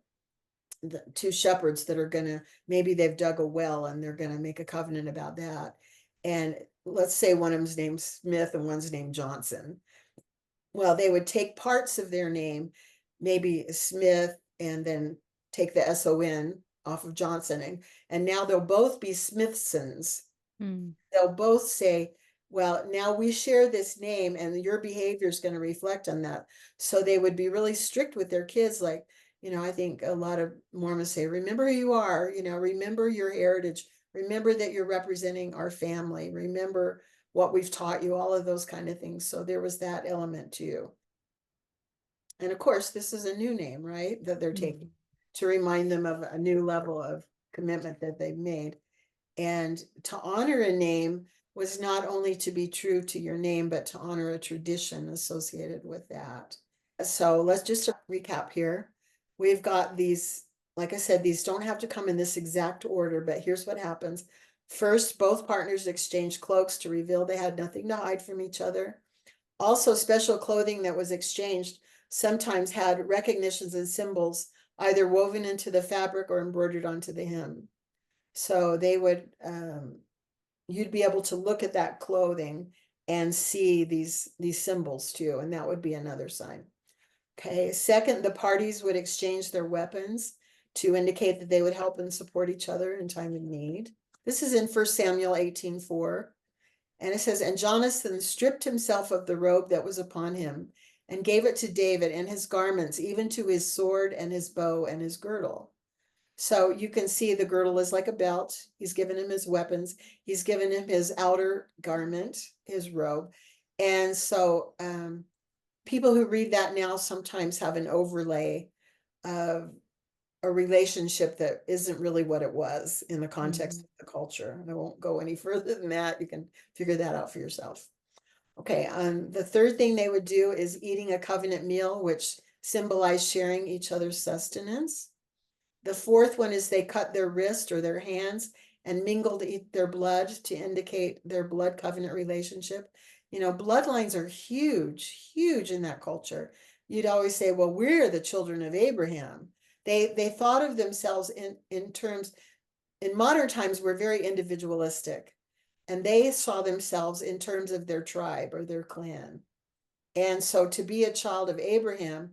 two shepherds that are maybe they've dug a well and they're gonna make a covenant about that. And let's say one of them's named Smith and one's named Johnson. Well, they would take parts of their name, maybe Smith, and then take the S-O-N off of Johnson. And now they'll both be Smithsons. They'll both say, well, now we share this name and your behavior is going to reflect on that. So they would be really strict with their kids. Like, I think a lot of Mormons say, remember who you are, remember your heritage, remember that you're representing our family, remember what we've taught you, all of those kind of things. So there was that element too. And of course, this is a new name, right, that they're taking to remind them of a new level of commitment that they've made. And to honor a name was not only to be true to your name, but to honor a tradition associated with that. So let's just recap here. We've got these, like I said, these don't have to come in this exact order, but here's what happens. First, both partners exchanged cloaks to reveal they had nothing to hide from each other. Also, special clothing that was exchanged sometimes had recognitions and symbols either woven into the fabric or embroidered onto the hem. So they would you'd be able to look at that clothing and see these symbols too, and that would be another sign. Okay, second, the parties would exchange their weapons to indicate that they would help and support each other in time of need. This is in 1 Samuel 18:4. And it says, and Jonathan stripped himself of the robe that was upon him and gave it to David and his garments, even to his sword and his bow and his girdle. So you can see the girdle is like a belt. He's given him his weapons. He's given him his outer garment, his robe. And so people who read that now sometimes have an overlay of a relationship that isn't really what it was in the context of the culture. I won't go any further than that. You can figure that out for yourself. Okay, the third thing they would do is eating a covenant meal, which symbolized sharing each other's sustenance. The fourth one is they cut their wrist or their hands and mingled their blood to indicate their blood covenant relationship. You know, bloodlines are huge, huge in that culture. You'd always say, well, we're the children of Abraham. They thought of themselves in terms, in modern times, we're very individualistic. And they saw themselves in terms of their tribe or their clan. And so to be a child of Abraham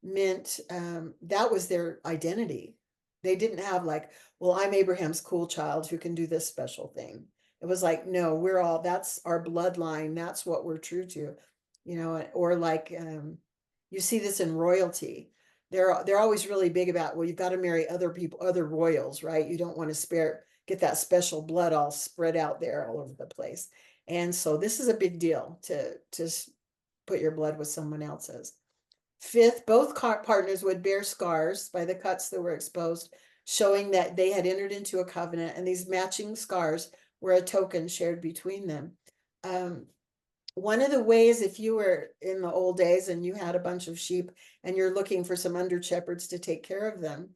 meant that was their identity. They didn't have like, well, I'm Abraham's cool child who can do this special thing. It was like, no, we're all, that's our bloodline. That's what we're true to, you know, or like you see this in royalty. They're always really big about, well, you've got to marry other people, other royals, right? You don't want to get that special blood all spread out there all over the place. And so this is a big deal to put your blood with someone else's. Fifth, both partners would bear scars by the cuts that were exposed, showing that they had entered into a covenant, and these matching scars were a token shared between them. One of the ways, if you were in the old days and you had a bunch of sheep and you're looking for some under shepherds to take care of them,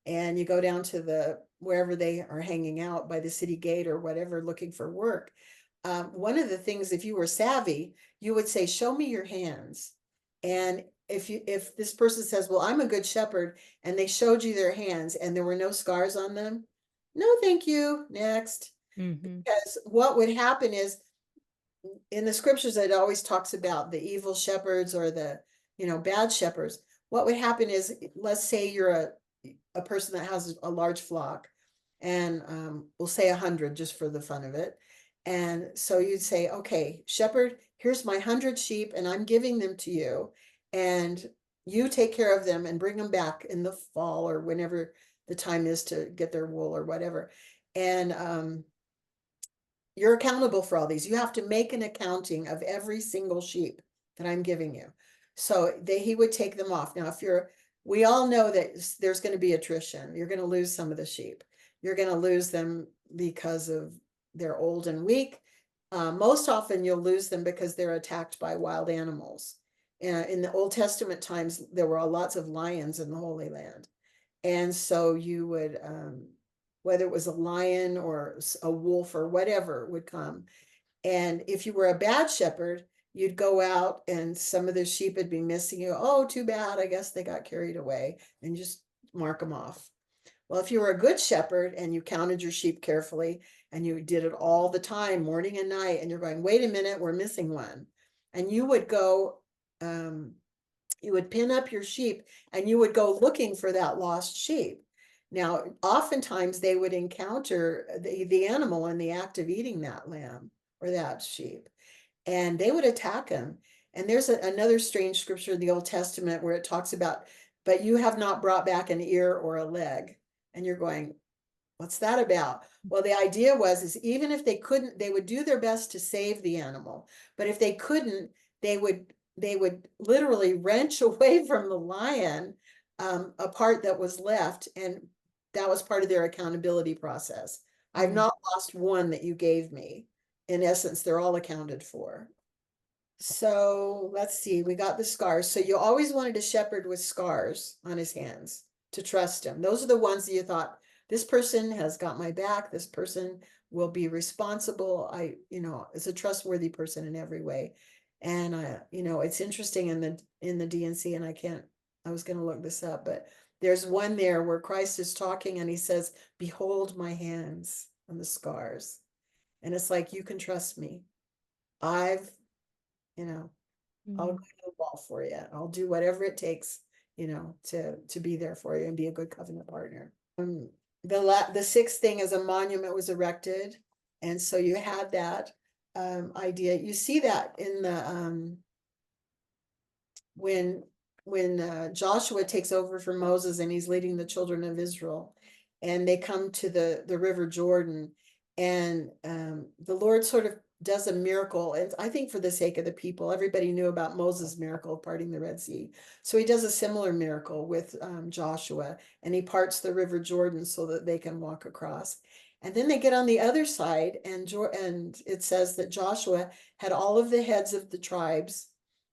and you go down to wherever they are hanging out by the city gate or whatever, looking for work, one of the things, if you were savvy, you would say, show me your hands. And if this person says, well, I'm a good shepherd, and they showed you their hands and there were no scars on them, no, thank you, next. Because what would happen is, in the scriptures, it always talks about the evil shepherds or the, bad shepherds. What would happen is, let's say you're a person that has a large flock, and we'll say 100 just for the fun of it. And so you'd say, okay, shepherd, here's my 100 sheep and I'm giving them to you, and you take care of them and bring them back in the fall or whenever the time is to get their wool or whatever. And you're accountable for all these. You have to make an accounting of every single sheep that I'm giving you. So he would take them off. Now, we all know that there's going to be attrition. You're going to lose some of the sheep. You're going to lose them because of they're old and weak. Most often you'll lose them because they're attacked by wild animals. In the Old Testament times, there were lots of lions in the Holy Land. And so you would, whether it was a lion or a wolf or whatever would come. And if you were a bad shepherd, you'd go out and some of the sheep would be missing. You, oh, too bad, I guess they got carried away, and just mark them off. Well, if you were a good shepherd and you counted your sheep carefully and you did it all the time, morning and night, and you're going, wait a minute, we're missing one. And you would go, you would pin up your sheep and you would go looking for that lost sheep. Now, oftentimes they would encounter the animal in the act of eating that lamb or that sheep, and they would attack him. And there's another strange scripture in the Old Testament where it talks about, but you have not brought back an ear or a leg. And you're going, what's that about? Well, the idea is even if they couldn't, they would do their best to save the animal. But if they couldn't, they would literally wrench away from the lion a part that was left. And that was part of their accountability process. I've not lost one that you gave me. In essence, they're all accounted for. So let's see, we got the scars. So you always wanted a shepherd with scars on his hands to trust him. Those are the ones that you thought, this person has got my back. This person will be responsible. Is a trustworthy person in every way. And it's interesting in the D&C, and I was going to look this up, but there's one there where Christ is talking and he says, behold my hands and the scars. And it's like, you can trust me. I've, you know, I'll go Mm. to the wall for you. I'll do whatever it takes, to be there for you and be a good covenant partner. The sixth thing is a monument was erected. And so you had that idea. You see that in the when Joshua takes over from Moses and he's leading the children of Israel, and they come to the river Jordan, and the Lord sort of does a miracle. And I think for the sake of the people, everybody knew about Moses' miracle of parting the Red Sea. So he does a similar miracle with Joshua, and he parts the river Jordan so that they can walk across. And then they get on the other side, and it says that Joshua had all of the heads of the tribes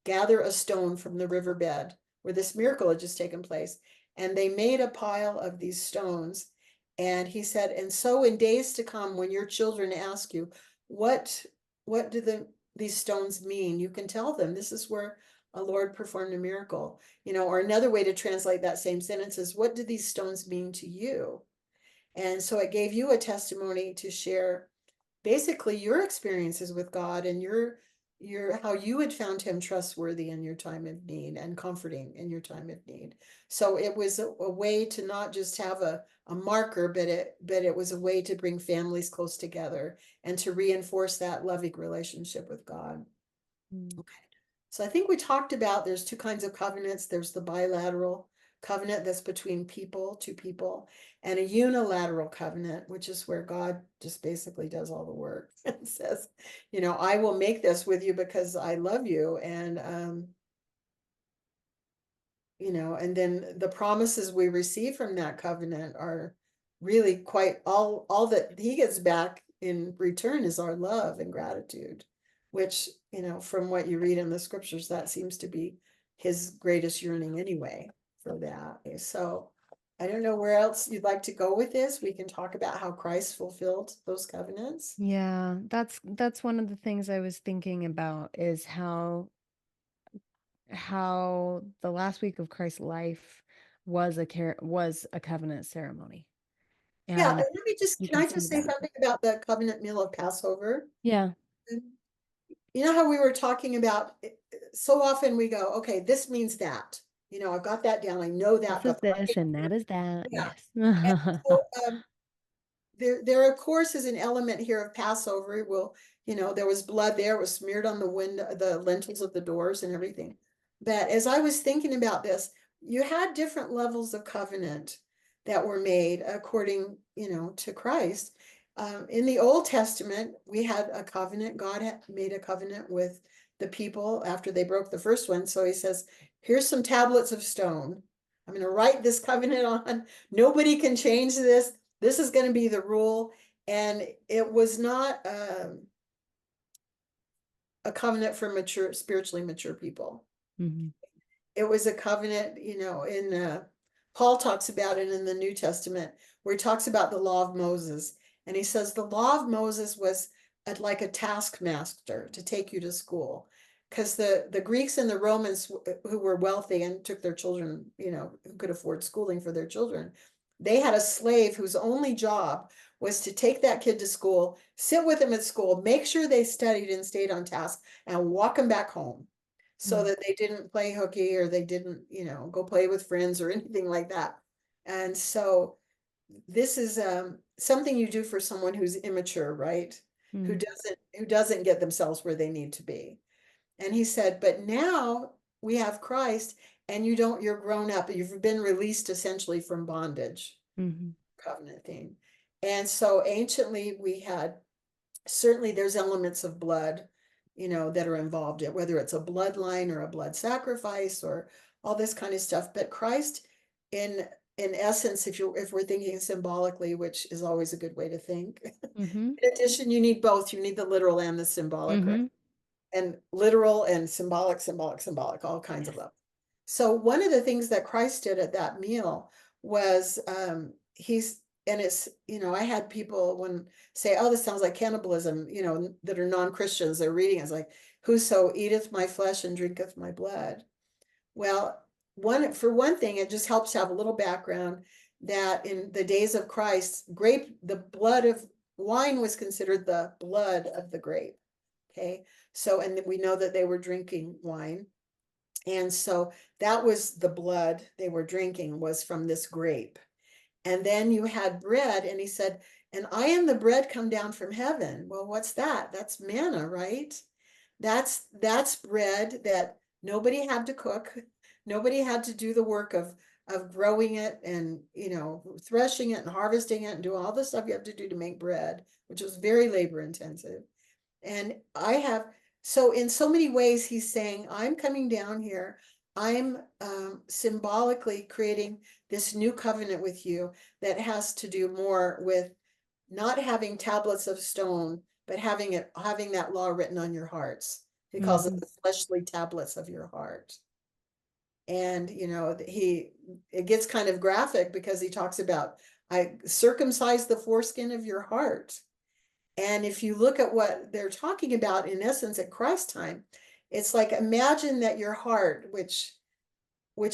gather a stone from the riverbed where this miracle had just taken place. And they made a pile of these stones. And he said, and so in days to come, when your children ask you, what do these stones mean? You can tell them this is where a Lord performed a miracle. Or another way to translate that same sentence is, what do these stones mean to you? And so it gave you a testimony to share basically your experiences with God, and your how you had found him trustworthy in your time of need and comforting in your time of need. So it was a way to not just have a marker, but it was a way to bring families close together and to reinforce that loving relationship with God. Mm. Okay. So I think we talked about there's two kinds of covenants. There's the bilateral covenant that's between two people, and a unilateral covenant, which is where God just basically does all the work and says, I will make this with you because I love you. And, and then the promises we receive from that covenant are really quite all that he gets back in return is our love and gratitude, which, from what you read in the scriptures, that seems to be his greatest yearning anyway for that. So I don't know where else you'd like to go with this. We can talk about how Christ fulfilled those covenants. Yeah, that's one of the things I was thinking about is how the last week of Christ's life was a covenant ceremony. Yeah, and And let me just, you can can I see just say that. something about the covenant meal of Passover? Yeah, You know how we were talking about, so often we go, okay, this means that, I've got that down. I know that, this is but this and that is that. yeah. Yes. And so, there of course is an element here of Passover. Well, there was blood there, it was smeared on the lintels of the doors and everything. But as I was thinking about this, you had different levels of covenant that were made according, to Christ. In the Old Testament, we had a covenant. God had made a covenant with the people after they broke the first one. So he says, here's some tablets of stone. I'm going to write this covenant on. Nobody can change this. This is going to be the rule. And it was not a covenant for spiritually mature people. Mhm. It was a covenant, in Paul talks about it in the New Testament, where he talks about the law of Moses. And he says the law of Moses was like a taskmaster to take you to school. Because the Greeks and the Romans who were wealthy and took their children, who could afford schooling for their children, they had a slave whose only job was to take that kid to school, sit with them at school, make sure they studied and stayed on task, and walk them back home so Mm. that they didn't play hooky or they didn't, go play with friends or anything like that. And so this is something you do for someone who's immature, right? Who Mm. doesn't get themselves where they need to be. And he said, but now we have Christ, and you're grown up, you've been released essentially from bondage, Mhm. covenant thing. And so anciently we had, certainly there's elements of blood, that are involved in whether it's a bloodline or a blood sacrifice or all this kind of stuff. But Christ, in essence, if we're thinking symbolically, which is always a good way to think, Mhm. in addition, you need both. You need the literal and the symbolic, right? Mhm. And literal and symbolic, all kinds of Yes. them. So one of the things that Christ did at that meal was and it's, I had people say, oh, this sounds like cannibalism, that are non-Christians, they're reading, it's like, whoso eateth my flesh and drinketh my blood. Well, for one thing, it just helps to have a little background that in the days of Christ, the blood of wine was considered the blood of the grape. Okay. So, and we know that they were drinking wine. And so that was the blood they were drinking, was from this grape. And then you had bread, and he said, and I am the bread come down from heaven. Well, what's that? That's manna, right? That's bread that nobody had to cook. Nobody had to do the work of growing it and, threshing it and harvesting it and do all the stuff you have to do to make bread, which was very labor intensive. And so in so many ways, he's saying, I'm coming down here. I'm symbolically creating this new covenant with you that has to do more with not having tablets of stone, but having that law written on your hearts. He calls it Mhm. the fleshly tablets of your heart. And it gets kind of graphic because he talks about, I circumcise the foreskin of your heart. And if you look at what they're talking about, in essence, at Christ time, it's like, imagine that your heart, which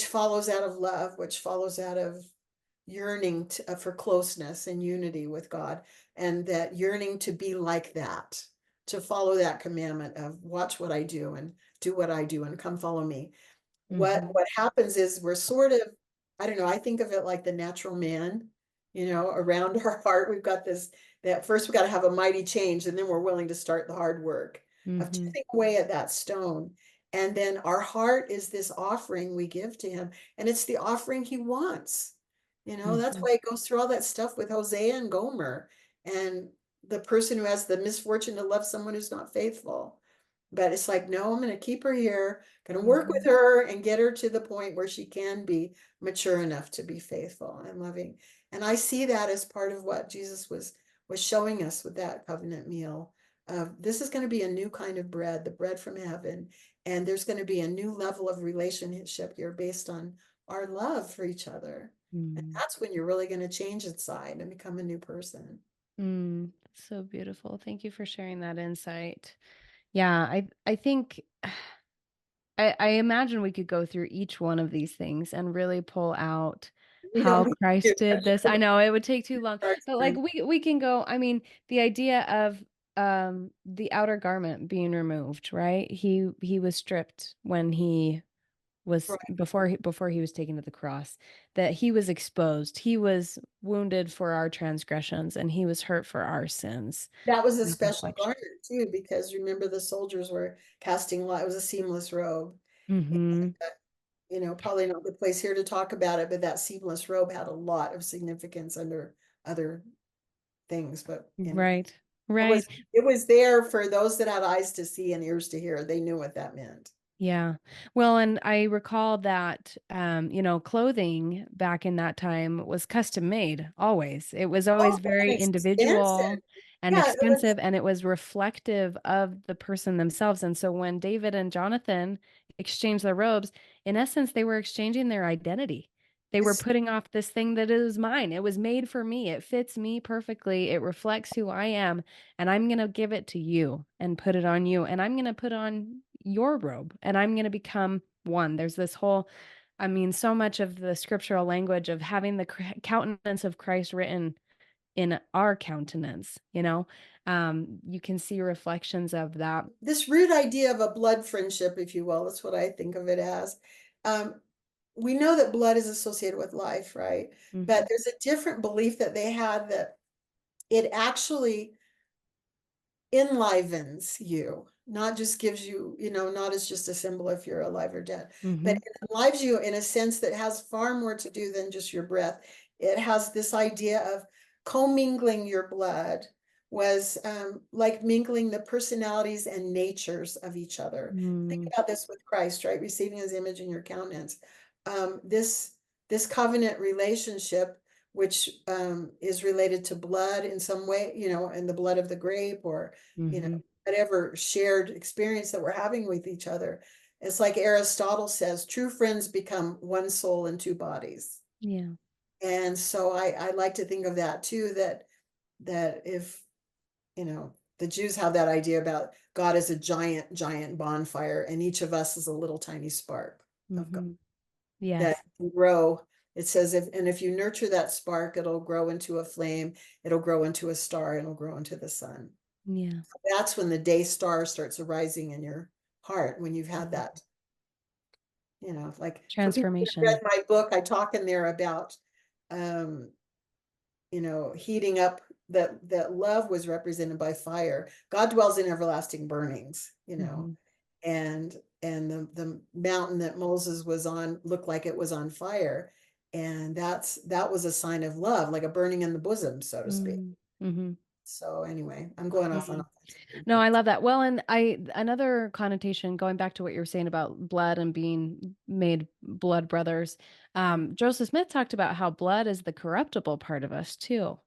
follows out of love, which follows out of yearning for closeness and unity with God, and that yearning to be like that, to follow that commandment of watch what I do and do what I do and come follow me. Mhm. What happens is we're sort of, I don't know, I think of it like the natural man, around our heart. We've got this, that first we got to have a mighty change, and then we're willing to start the hard work of Mhm. chipping away at that stone. And then our heart is this offering we give to him, and it's the offering he wants. That's Mhm. why it goes through all that stuff with Hosea and Gomer, and the person who has the misfortune to love someone who's not faithful. But it's like, no, I'm going to keep her here, going to work with Mhm. her and get her to the point where she can be mature enough to be faithful and loving. And I see that as part of what Jesus was showing us with that covenant meal. This is going to be a new kind of bread, the bread from heaven. And there's going to be a new level of relationship here based on our love for each other. And Mm. that's when you're really going to change inside and become a new person. Mm. So beautiful. Thank you for sharing that insight. Yeah, I think I imagine we could go through each one of these things and really pull out We don't how need to do Christ did this. I know it would take too long, that. but like we can go, I mean, the idea of the outer garment being removed, right? He was stripped when he was Right. before he was taken to the cross, that he was exposed. He was wounded for our transgressions and he was hurt for our sins. That was a And special complexion. garment too, because remember the soldiers were casting light. It was a seamless robe. Mm-hmm. Probably not the place here to talk about it, but that seamless robe had a lot of significance under other things. But Right. it was Right. it was there for those that had eyes to see and ears to hear. They knew what that meant. Yeah. Well, and I recall that, clothing back in that time was custom made always. It was Oh, always and very expensive. individual and Yeah, it was. expensive, and it was reflective of the person themselves. And so when David and Jonathan exchanged their robes, in essence, they were exchanging their identity. They were It's, putting off this thing that is mine. It was made for me. It fits me perfectly. It reflects who I am. And I'm going to give it to you and put it on you. And I'm going to put on your robe and I'm going to become one. There's this whole, I mean, so much of the scriptural language of having the countenance of Christ written in our countenance, you can see reflections of that. this root idea of a blood friendship, if you will. That's what I think of it as. Um, we know that blood is associated with life, right? But Hmm. there's a different belief that they had, that it actually enlivens you, not just gives you, not as just a symbol if you're alive or dead, but Hmm. it enlives you in a sense that has far more to do than just your breath. It has this idea of commingling your blood, was like mingling the personalities and natures of each other. Think Mm. about this with Christ, right? Receiving his image in your countenance. This covenant relationship, which is related to blood in some way, and the blood of the grape, or Hmm. whatever shared experience that we're having with each other. It's like Aristotle says, true friends become one soul in two bodies. Yeah. And so I like to think of that too, that if, the Jews have that idea about God as a giant, giant bonfire, and each of us is a little tiny spark of God Hmm. that Yes. can grow It says if you nurture that spark, it'll grow into a flame, it'll grow into a star, and it'll grow into the sun. Yeah. That's when the day star starts arising in your heart, when you've had that, like for people who read Transformation. my book, I talk in there about heating up, that love was represented by fire. God dwells in everlasting burnings, Hmm. and the mountain that Moses was on looked like it was on fire. And that was a sign of love, like a burning in the bosom, so to speak. Mm-hmm. So anyway, I'm going off on Mm-hmm. all kinds of No, I tangents. love that. Well, and another connotation going back to what you were saying about blood and being made blood brothers. Joseph Smith talked about how blood is the corruptible part of us too.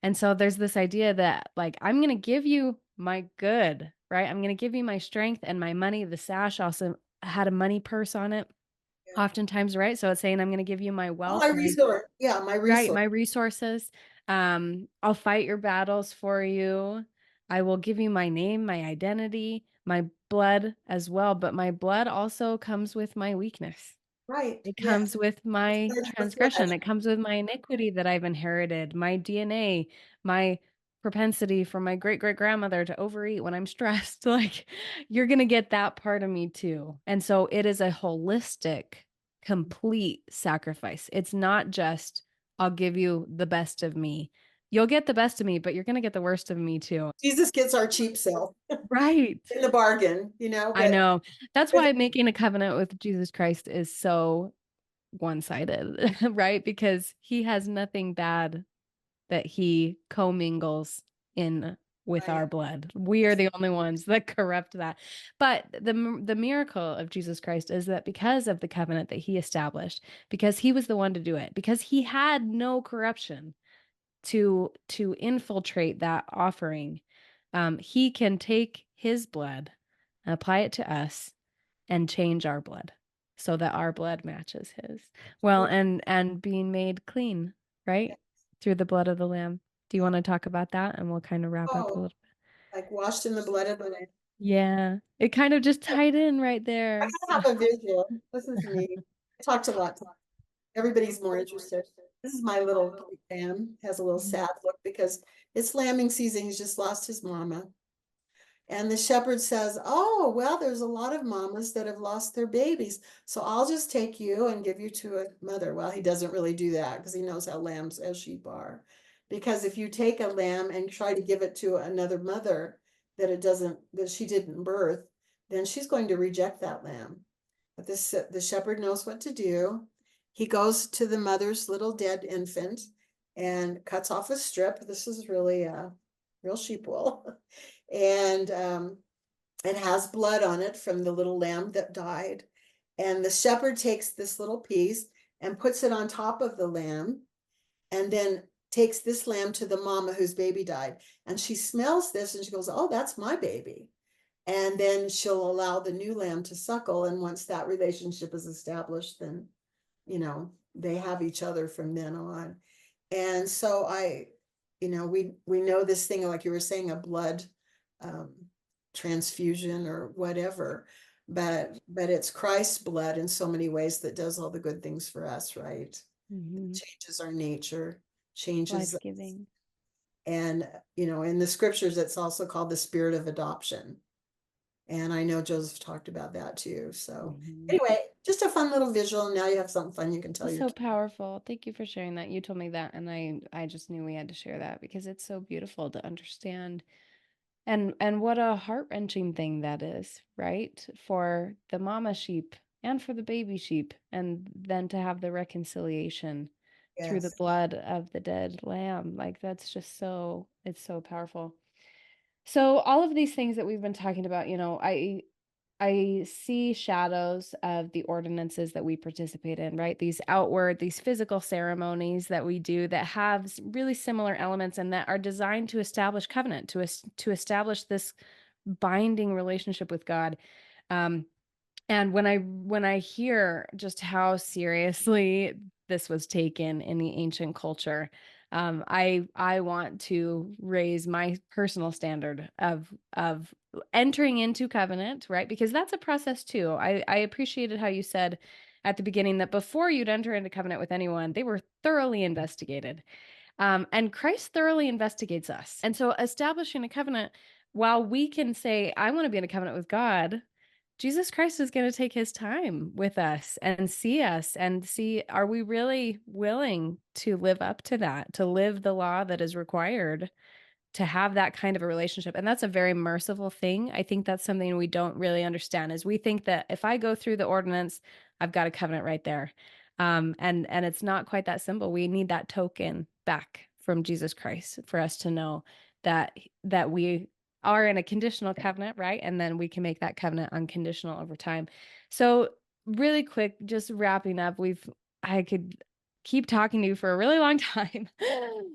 And so there's this idea that like I'm going to give you my good, right? I'm going to give you my strength and my money. The sash also had a money purse on it, Yeah. oftentimes, right? So it's saying I'm going to give you my Oh, wealth, my my resource. Yeah, my right, resource. my resources. I'll fight your battles for you. I will give you my name, my identity, my blood as well. But my blood also comes with my weakness. Right. It Yes. comes with my It's your flesh. transgression. It comes with my iniquity that I've inherited, my DNA, my propensity from my great great grandmother to overeat when I'm stressed. Like, you're going to get that part of me too. And so it is a holistic, complete sacrifice. It's not just, I'll give you the best of me. You'll get the best of me, but you're going to get the worst of me too. Jesus gets our cheap self Right. in the bargain, I but know. That's with why making a covenant with Jesus Christ is so one-sided, right? Because he has nothing bad that he commingles in with right. our blood. We are the only ones that corrupt that. But the miracle of Jesus Christ is that because of the covenant that he established, because he was the one to do it, because he had no corruption to infiltrate that offering, he can take his blood and apply it to us and change our blood so that our blood matches his. Well, and being made clean, right? Through the blood of the lamb. Do you want to talk about that? And we'll kind of wrap up a Oh, little bit. like washed in the blood of the Lamb. Yeah. It kind of just I tied in right there. have a visual. This is me. I talked a lot. Everybody's more interested. This is my little lamb. Has a little sad look because it's lambing season. He's just lost his mama. And the shepherd says, "Oh, well, there's a lot of mamas that have lost their babies. So I'll just take you and give you to a mother." Well, he doesn't really do that because he knows how lambs as sheep are. Because if you take a lamb and try to give it to another mother that she didn't birth, then she's going to reject that lamb. But the shepherd knows what to do. He goes to the mother's little dead infant and cuts off a strip. This is really real sheep wool. And it has blood on it from the little lamb that died. And the shepherd takes this little piece and puts it on top of the lamb, and then takes this lamb to the mama whose baby died. And she smells this and she goes, "Oh, that's my baby." And then she'll allow the new lamb to suckle. And once that relationship is established, then, they have each other from then on. And so we know this thing, like you were saying, a blood um, transfusion or whatever, but it's Christ's blood in so many ways that does all the good things for us, right? Hmm. Changes our nature, changes, Life-giving. and in the scriptures, it's also called the spirit of adoption. And I know Joseph talked about that too. So Hmm. anyway, just a fun little visual. Now you have something fun you can tell It's your so kids. powerful. Thank you for sharing that. You told me that, and I just knew we had to share that because it's so beautiful to understand. And what a heart-wrenching thing that is, right? For the mama sheep and for the baby sheep, and then to have the reconciliation through the Yes. blood of the dead lamb. Like that's just so, it's so powerful. So all of these things that we've been talking about, I see shadows of the ordinances that we participate in, right? These outward, these physical ceremonies that we do that have really similar elements and that are designed to establish covenant, to establish this binding relationship with God. Um, and when I hear just how seriously this was taken in the ancient culture, I want to raise my personal standard of entering into covenant, right? Because that's a process too. I appreciated how you said at the beginning that before you'd enter into covenant with anyone, they were thoroughly investigated. And Christ thoroughly investigates us. And so establishing a covenant, while we can say, I want to be in a covenant with God, Jesus Christ is going to take his time with us and see, are we really willing to live up to that, to live the law that is required to have that kind of a relationship? And that's a very merciful thing. I think that's something we don't really understand is we think that if I go through the ordinance, I've got a covenant right there. And it's not quite that simple. We need that token back from Jesus Christ for us to know that we are in a conditional covenant, right? And then we can make that covenant unconditional over time. So really quick, just wrapping up, I could keep talking to you for a really long time,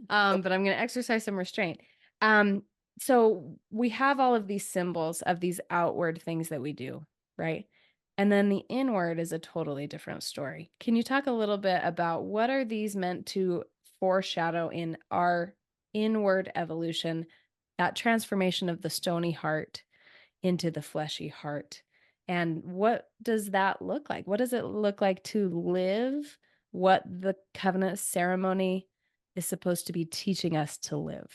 but I'm going to exercise some restraint. So we have all of these symbols of these outward things that we do, right? And then the inward is a totally different story. Can you talk a little bit about what are these meant to foreshadow in our inward evolution, that transformation of the stony heart into the fleshy heart? And what does that look like? What does it look like to live what the covenant ceremony is supposed to be teaching us to live?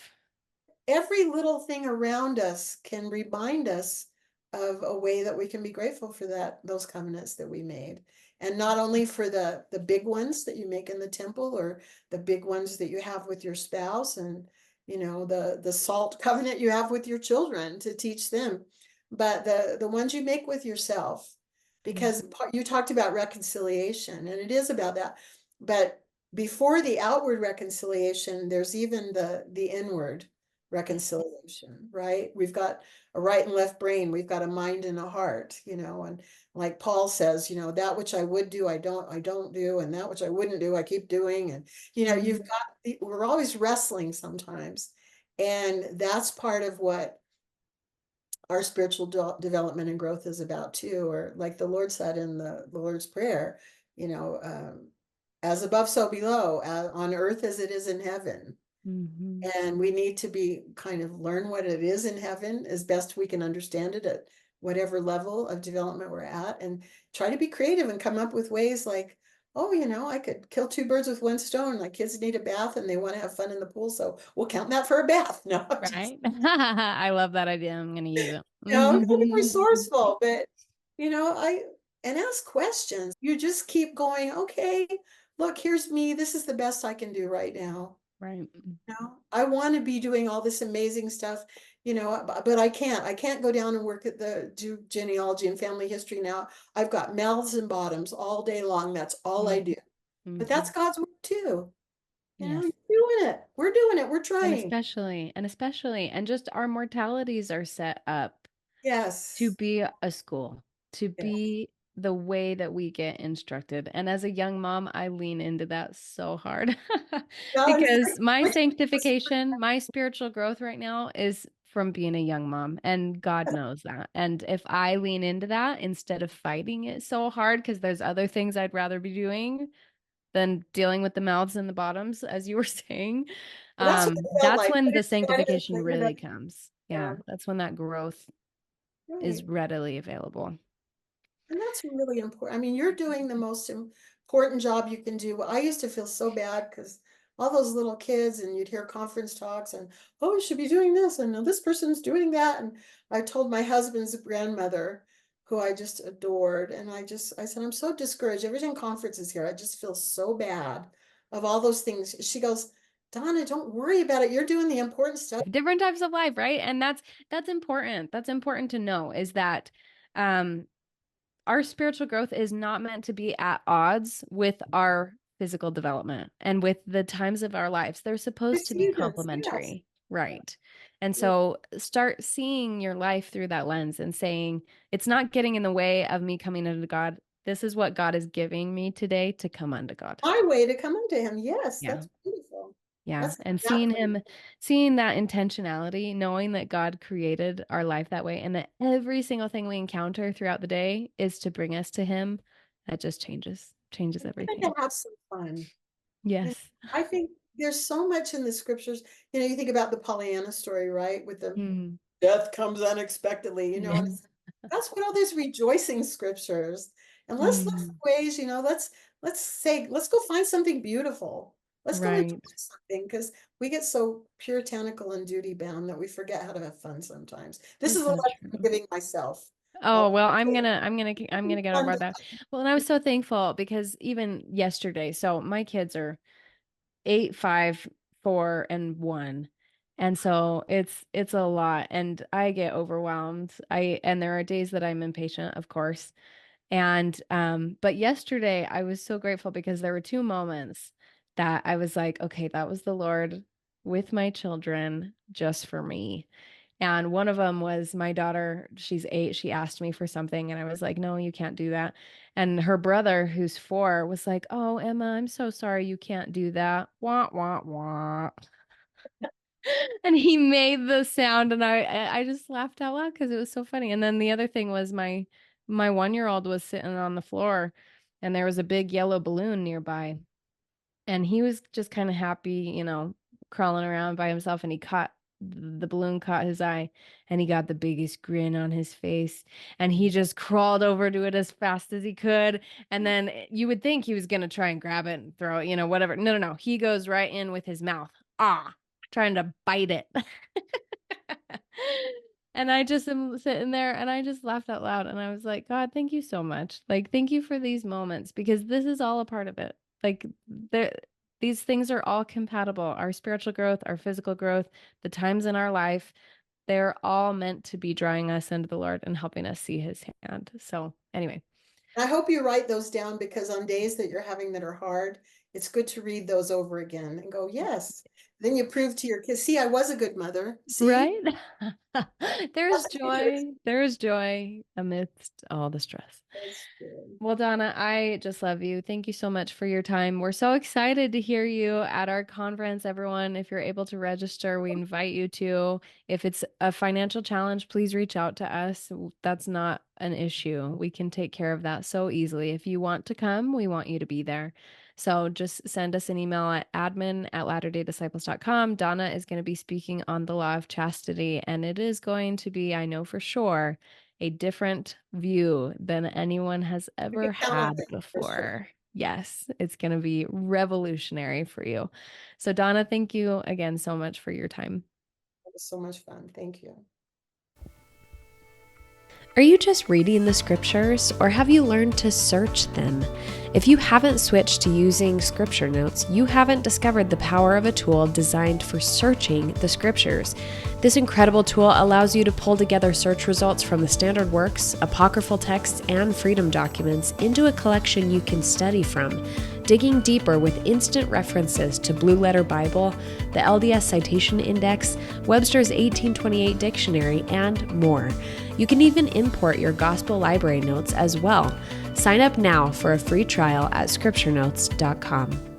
Every little thing around us can remind us of a way that we can be grateful for those covenants that we made. And not only for the big ones that you make in the temple or the big ones that you have with your spouse and the salt covenant you have with your children to teach them, but the ones you make with yourself. Because you talked about reconciliation, and it is about that. But before the outward reconciliation, there's even the inward reconciliation, right? We've got a right and left brain, we've got a mind and a heart, and like Paul says, that which I would do, I don't do, and that which I wouldn't do, I keep doing. And we're always wrestling sometimes. And that's part of what our spiritual development and growth is about too, or like the Lord said in the Lord's Prayer, as above, so below, on earth as it is in heaven. Mm-hmm. And we need to be kind of learn what it is in heaven as best we can understand it at whatever level of development we're at, and try to be creative and come up with ways like, oh, I could kill two birds with one stone. My kids need a bath and they want to have fun in the pool, so we'll count that for a bath. No, Right? I love that idea. I'm going to use it. try to be resourceful, but I and ask questions. You just keep going, okay, look, here's me. This is the best I can do right now. Right. I want to be doing all this amazing stuff, but I can't. I can't go down and work at do genealogy and family history now. I've got mouths and bottoms all day long. That's all I do. But that's God's work too. Yes. You're doing it. We're doing it. We're And trying. and just our mortalities are set up to Yes. be a school, to Yeah. be the way that we get instructed. And as a young mom, I lean into that so hard No, and because my sanctification, my spiritual growth right now is from being a young mom, and God knows that. And if I lean into that instead of fighting it so hard, because there's other things I'd rather be doing than dealing with the mouths and the bottoms, as you were saying, that's what it felt that's like. when But the it's kind of, sanctification really comes. yeah, Yeah, that's when that growth is right. readily available. And that's really important. I mean, you're doing the most important job you can do. I used to feel so bad because all those little kids, and you'd hear conference talks and, oh, you should be doing this, and this person's doing that. And I told my husband's grandmother, who I just adored, and I said, I'm so discouraged. Every time conference is here, I just feel so bad of all those things. She goes, Donna, don't worry about it. You're doing the important stuff. Different types of life, right? And that's important. That's important to know is that um our spiritual growth is not meant to be at odds with our physical development and with the times of our lives. They're The supposed to be seasons, yes. complementary, right? And so start seeing your life through that lens and saying, it's not getting in the way of me coming unto God. This is what God is giving me today to come unto God. My way to come into him. Yes, Yeah. that's beautiful. Yeah. That's And exactly. seeing that intentionality, knowing that God created our life that way and that every single thing we encounter throughout the day is to bring us to Him, that just changes Trying everything. to have some fun. And Yes. I think there's so much in the scriptures. You think about the Pollyanna story, right? With the Mm. death comes unexpectedly, Yeah. and that's what all these rejoicing scriptures. And let's look Mm, for ways, let's go find something beautiful. Let's go enjoy right. something, because we get so puritanical and duty bound that we forget how to have fun sometimes. This is It's a so lesson I'm true. giving myself. Oh, well, Okay, I'm gonna get fun over to that. Well, and I was so thankful because even yesterday, so my kids are 8, 5, 4, and 1. And so it's a lot and I get overwhelmed. And there are days that I'm impatient, of course. And but yesterday I was so grateful because there were two moments that I was like, okay, that was the Lord with my children just for me. And one of them was my daughter, she's 8, she asked me for something and I was like, "No, you can't do that." And her brother, who's 4, was like, "Oh, Emma, I'm so sorry you can't do that. Wah, wah, wah." And he made the sound and I just laughed out loud because it was so funny. And then the other thing was my 1-year-old was sitting on the floor and there was a big yellow balloon nearby. And he was just kind of happy, crawling around by himself and the balloon caught his eye and he got the biggest grin on his face and he just crawled over to it as fast as he could. And then you would think he was going to try and grab it and throw it, whatever. No, no, no. He goes right in with his mouth. Trying to bite it. And I just am sitting there and I just laughed out loud and I was like, God, thank you so much. Like, thank you for these moments because this is all a part of it. Like, there, these things are all compatible. Our spiritual growth, our physical growth, the times in our life, they're all meant to be drawing us into the Lord and helping us see his hand. So, anyway. I hope you write those down, because on days that you're having that are hard, it's good to read those over again and go, yes. Then you prove to your kids, see, I was a good mother. See? Right? There's joy. There's joy amidst all the stress. That's good. Well, Donna, I just love you. Thank you so much for your time. We're so excited to hear you at our conference, everyone. If you're able to register, we invite you to. If it's a financial challenge, please reach out to us. That's not an issue. We can take care of that so easily. If you want to come, we want you to be there. So just send us an email at admin@latterdaydisciples.com. Donna is going to be speaking on the law of chastity, and it is going to be, I know for sure, a different view than anyone has You ever can count on had it for sure. before. Yes, it's going to be revolutionary for you. So, Donna, thank you again so much for your time. It was so much fun. Thank you. Are you just reading the scriptures or have you learned to search them? If you haven't switched to using scripture notes, you haven't discovered the power of a tool designed for searching the scriptures. This incredible tool allows you to pull together search results from the standard works, apocryphal texts, and freedom documents into a collection you can study from, digging deeper with instant references to Blue Letter Bible, the LDS Citation Index, Webster's 1828 Dictionary, and more. You can even import your gospel library notes as well. Sign up now for a free trial at scripturenotes.com.